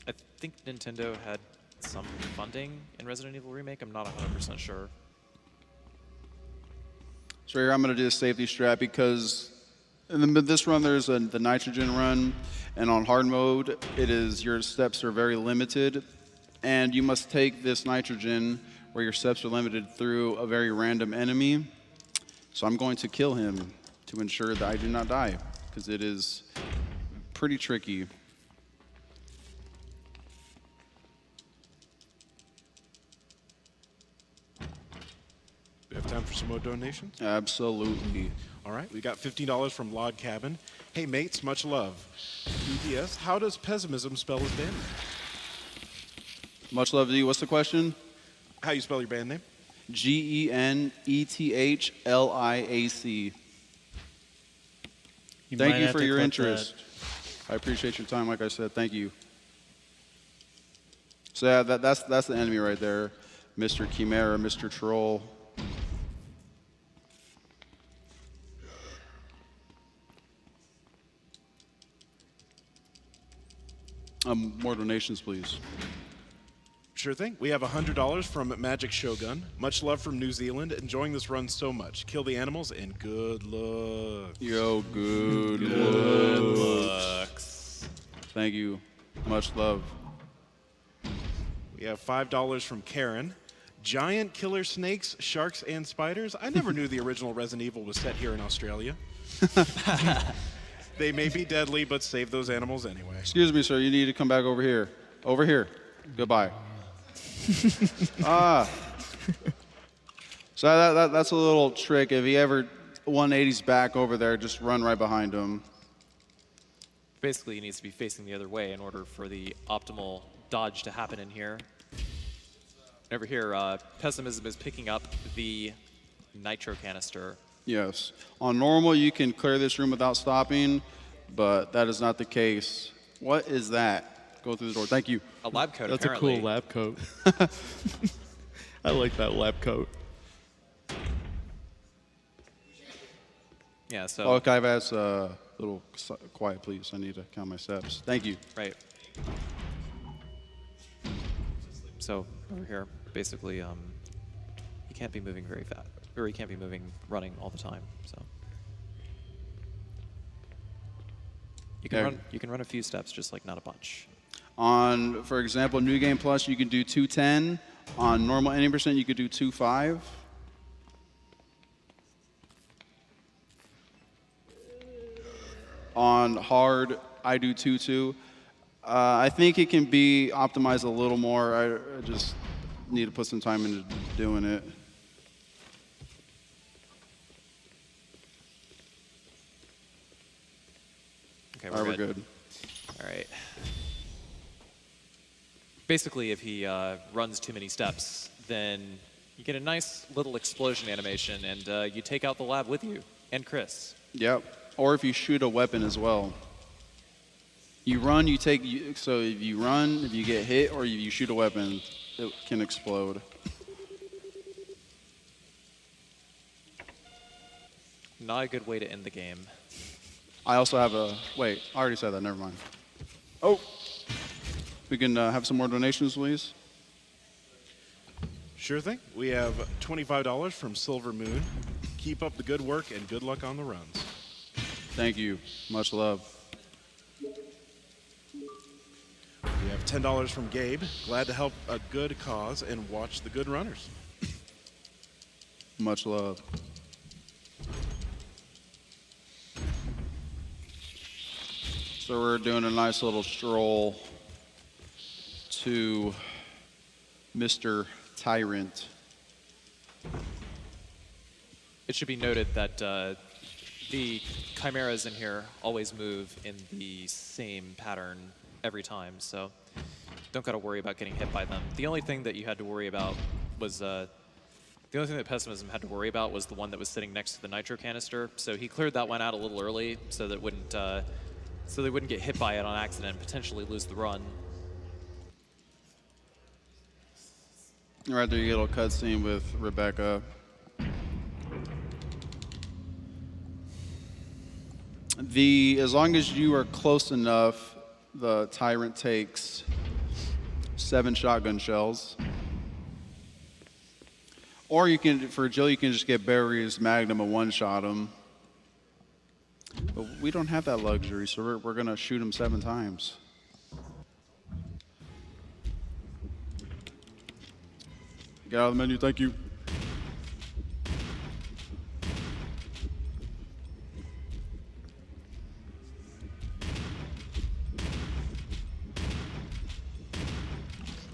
Speaker 2: I think Nintendo had some funding in Resident Evil Remake. I'm not 100% sure.
Speaker 1: So here I'm going to do a safety strat because in this run there's the nitrogen run, and on hard mode your steps are very limited, and you must take this nitrogen where your steps are limited through a very random enemy. So I'm going to kill him to ensure that I do not die, because it is pretty tricky.
Speaker 5: We have time for some more donations?
Speaker 1: Absolutely.
Speaker 5: All right, we got $15 from Log Cabin. Hey mates, much love. EDS, how does Pessimism spell his band name?
Speaker 1: Much love to you. What's the question?
Speaker 5: How you spell your band name?
Speaker 1: GenEthlac.
Speaker 3: You
Speaker 1: Thank
Speaker 3: might
Speaker 1: you
Speaker 3: have
Speaker 1: for
Speaker 3: to
Speaker 1: your
Speaker 3: clip
Speaker 1: interest. I appreciate your time, like I said. Thank you. So yeah, that's the enemy right there, Mr. Chimera, Mr. Troll. More donations, please.
Speaker 5: Sure thing. We have $100 from Magic Shogun. Much love from New Zealand. Enjoying this run so much. Kill the animals and good luck.
Speaker 1: Yo, good
Speaker 2: Looks.
Speaker 1: Thank you. Much love.
Speaker 5: We have $5 from Karen. Giant killer snakes, sharks, and spiders. I never knew the original Resident Evil was set here in Australia. They may be deadly, but save those animals anyway.
Speaker 1: Excuse me, sir. You need to come back over here. Over here. Goodbye. So that's a little trick. If he ever 180s back over there, just run right behind him.
Speaker 2: Basically, he needs to be facing the other way in order for the optimal dodge to happen in here. Over here, Pessimism is picking up the nitro canister.
Speaker 1: Yes. On normal, you can clear this room without stopping, but that is not the case. What is that? Go through the door. Thank you.
Speaker 2: A lab coat,
Speaker 4: That's
Speaker 2: apparently.
Speaker 4: a cool lab coat. I like that lab coat.
Speaker 2: Yeah, so...
Speaker 1: Oh, can I ask a little quiet, please? I need to count my steps. Thank you.
Speaker 2: Right. So, over here, basically, you can't be moving very fast. Or you can't be running all the time, so... You can run a few steps, just like not a bunch.
Speaker 1: On, for example, New Game Plus, you can do 210. On normal any percent, you could do 25. On hard, I do 2-2. I think it can be optimized a little more. I just need to put some time into doing it.
Speaker 2: Okay,
Speaker 1: All right, we're good.
Speaker 2: All right. Basically, if he runs too many steps, then you get a nice little explosion animation, and you take out the lab with you, and Chris.
Speaker 1: Yep. Or if you shoot a weapon as well. You run, you take, so if you run, if you get hit, or you shoot a weapon, it can explode.
Speaker 2: Not a good way to end the game.
Speaker 1: I also have a, wait, I already said that, never mind. Oh, we can have some more donations, please.
Speaker 5: Sure thing. We have $25 from Silver Moon. Keep up the good work and good luck on the runs.
Speaker 1: Thank you. Much love.
Speaker 5: We have $10 from Gabe. Glad to help a good cause and watch the good runners.
Speaker 1: Much love. So we're doing a nice little stroll to Mr. Tyrant.
Speaker 2: It should be noted that the chimeras in here always move in the same pattern every time, so don't got to worry about getting hit by them. The only thing that you had to worry about was the only thing that Pessimism had to worry about was the one that was sitting next to the nitro canister. So he cleared that one out a little early, so that wouldn't so they wouldn't get hit by it on accident and potentially lose the run.
Speaker 1: Right there, you get a little cutscene with Rebecca. As long as you are close enough, the Tyrant takes 7 shotgun shells. Or you can, for Jill, you can just get Barry's Magnum and one-shot him. But we don't have that luxury, so we're gonna shoot him 7 times. Get out of the menu, thank you.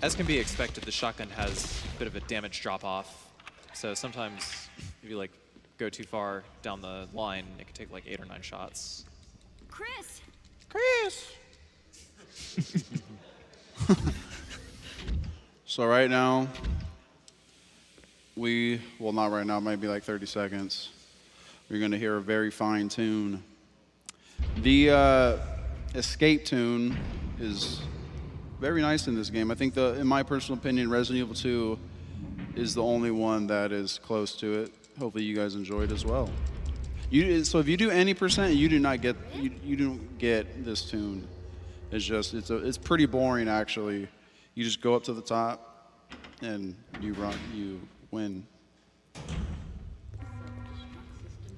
Speaker 2: As can be expected, the shotgun has a bit of a damage drop-off. So sometimes if you like go too far down the line, it can take like 8 or 9 shots.
Speaker 6: Chris!
Speaker 1: So right now, not right now, maybe like 30 seconds, we're gonna hear a very fine tune. The escape tune is very nice in this game. I think in my personal opinion, Resident Evil 2 is the only one that is close to it. Hopefully you guys enjoyed as well. So if you do any percent, you don't get this tune. It's pretty boring actually. You just go up to the top and you win.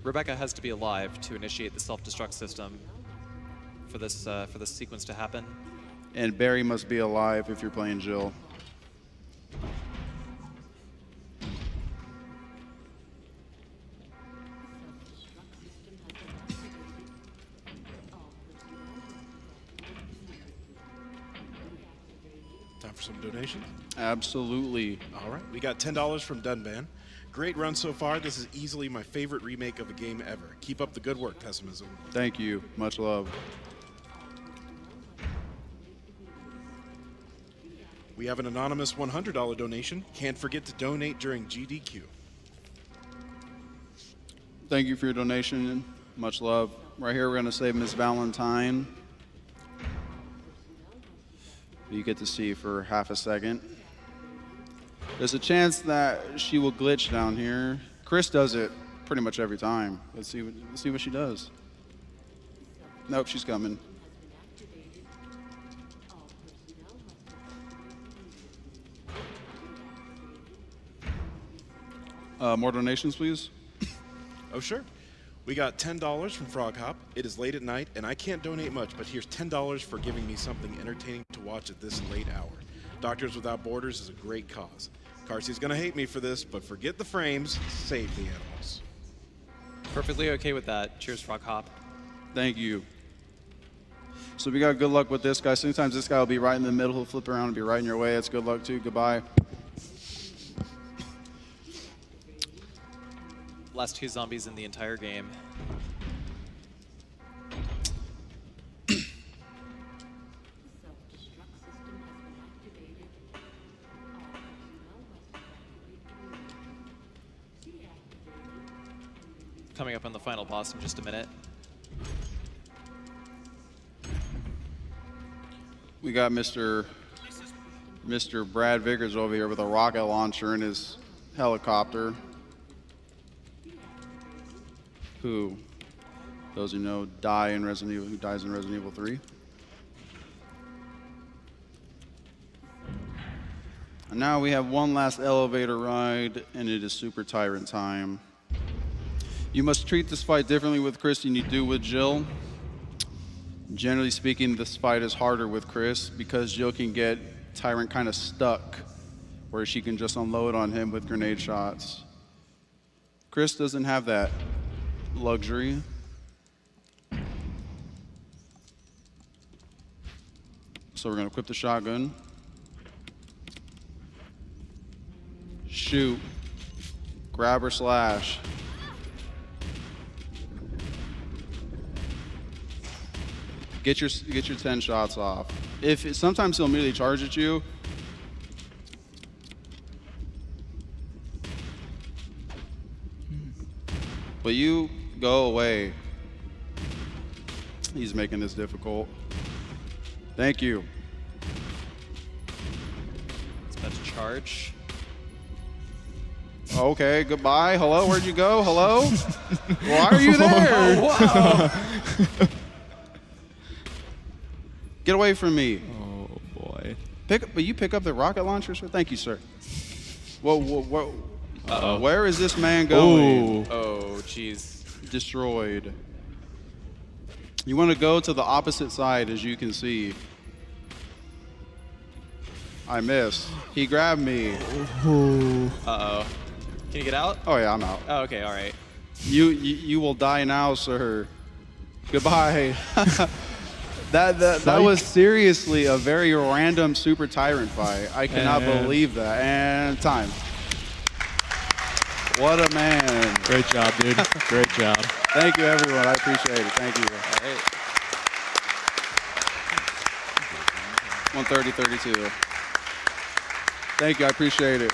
Speaker 2: Rebecca has to be alive to initiate the self-destruct system for this sequence to happen.
Speaker 1: And Barry must be alive if you're playing Jill.
Speaker 5: Time for some donations?
Speaker 1: Absolutely.
Speaker 5: All right, we got $10 from Dunban. Great run so far. This is easily my favorite remake of a game ever. Keep up the good work, Pessimism.
Speaker 1: Thank you. Much love.
Speaker 5: We have an anonymous $100 donation. Can't forget to donate during GDQ.
Speaker 1: Thank you for your donation. Much love. Right here, we're going to save Miss Valentine. You get to see for half a second. There's a chance that she will glitch down here. Chris does it pretty much every time. Let's see what she does. Nope, she's coming. More donations, please.
Speaker 5: Oh, sure. We got $10 from Frog Hop. It is late at night, and I can't donate much, but here's $10 for giving me something entertaining to watch at this late hour. Doctors Without Borders is a great cause. Carsey's gonna hate me for this, but forget the frames, save the animals.
Speaker 2: Perfectly okay with that. Cheers, Frog Hop.
Speaker 1: Thank you. So we got good luck with this guy. Sometimes this guy will be right in the middle, he'll flip around and be right in your way. That's good luck too. Goodbye.
Speaker 2: Last 2 zombies in the entire game. Coming up on the final boss in just a minute.
Speaker 1: We got Mr. Brad Vickers over here with a rocket launcher in his helicopter. Who, those who know, dies in Resident Evil 3. And now we have one last elevator ride, and it is Super Tyrant time. You must treat this fight differently with Chris than you do with Jill. Generally speaking, this fight is harder with Chris because Jill can get Tyrant kind of stuck, where she can just unload on him with grenade shots. Chris doesn't have that luxury. So we're gonna equip the shotgun. Shoot. Grab or slash. Get your 10 shots off. Sometimes he'll immediately charge at you. But you go away. He's making this difficult. Thank you.
Speaker 2: It's about to charge.
Speaker 1: Okay, goodbye. Hello, where'd you go? Hello? Why are you there?
Speaker 2: Wow.
Speaker 1: Get away from me.
Speaker 4: Oh boy.
Speaker 1: But you pick up the rocket launcher, sir? Thank you, sir. Where is this man going?
Speaker 4: Ooh.
Speaker 2: Oh, jeez.
Speaker 1: Destroyed. You want to go to the opposite side, as you can see. I missed. He grabbed me.
Speaker 2: Uh-oh. Can you get out?
Speaker 1: Oh yeah, I'm out.
Speaker 2: Oh, okay, all right.
Speaker 1: You will die now, sir. Goodbye. That was seriously a very random super tyrant fight. I cannot believe that. And time. What a man.
Speaker 4: Great job, dude. Great job.
Speaker 1: Thank you, everyone. I appreciate it. Thank you.
Speaker 2: All right.
Speaker 1: 130-32. Thank you. I appreciate it.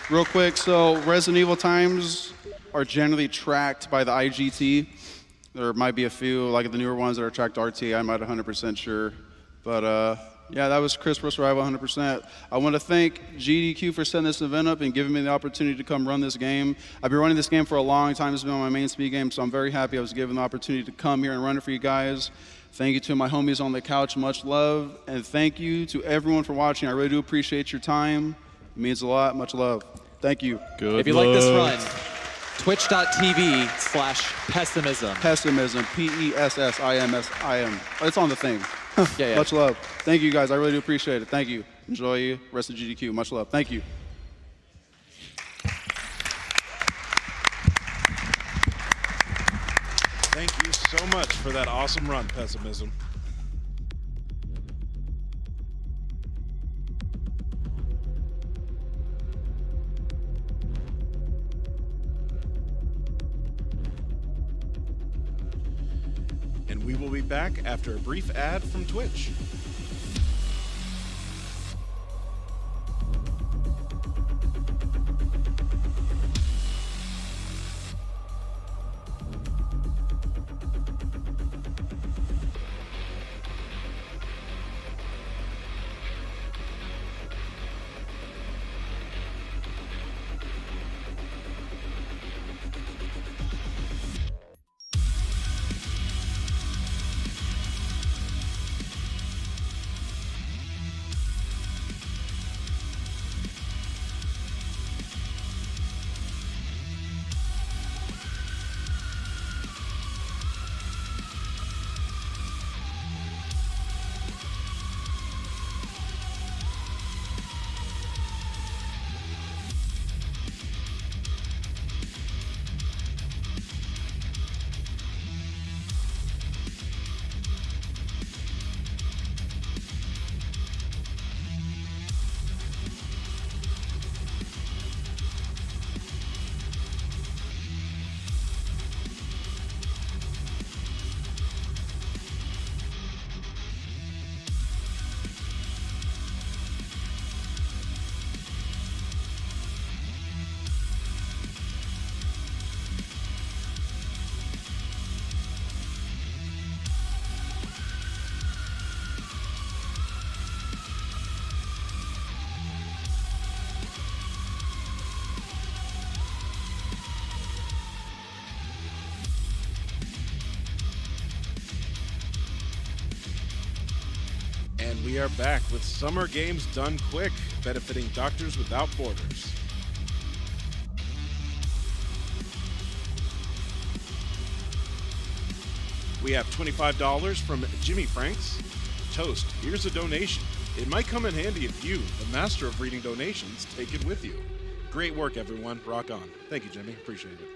Speaker 1: Real quick, so Resident Evil times are generally tracked by the IGT. There might be a few, like the newer ones that are tracked RT. I'm not 100% sure. But yeah, that was Chris Pro Survival 100%. I want to thank GDQ for setting this event up and giving me the opportunity to come run this game. I've been running this game for a long time. It's been my main speed game, so I'm very happy I was given the opportunity to come here and run it for you guys. Thank you to my homies on the couch. Much love. And thank you to everyone for watching. I really do appreciate your time. It means a lot. Much love. Thank you.
Speaker 4: Good
Speaker 2: If you like this
Speaker 4: luck.
Speaker 2: run, twitch.tv/pessimism.
Speaker 1: Pessimism. PESSIMSIM. It's on the thing.
Speaker 2: Yeah.
Speaker 1: Much love. Thank you, guys. I really do appreciate it. Thank you. Enjoy you. Rest of GDQ. Much love. Thank you.
Speaker 5: Thank you so much for that awesome run, Pessimism. And we will be back after a brief ad from Twitch. And we are back with Summer Games Done Quick, benefiting Doctors Without Borders. We have $25 from Jimmy Franks. Toast, here's a donation. It might come in handy if you, the master of reading donations, take it with you. Great work, everyone. Rock on. Thank you, Jimmy. Appreciate it.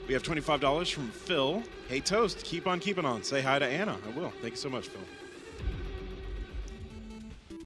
Speaker 5: We have $25 from Phil. Hey, Toast, keep on keeping on. Say hi to Anna. I will. Thank you so much, Phil.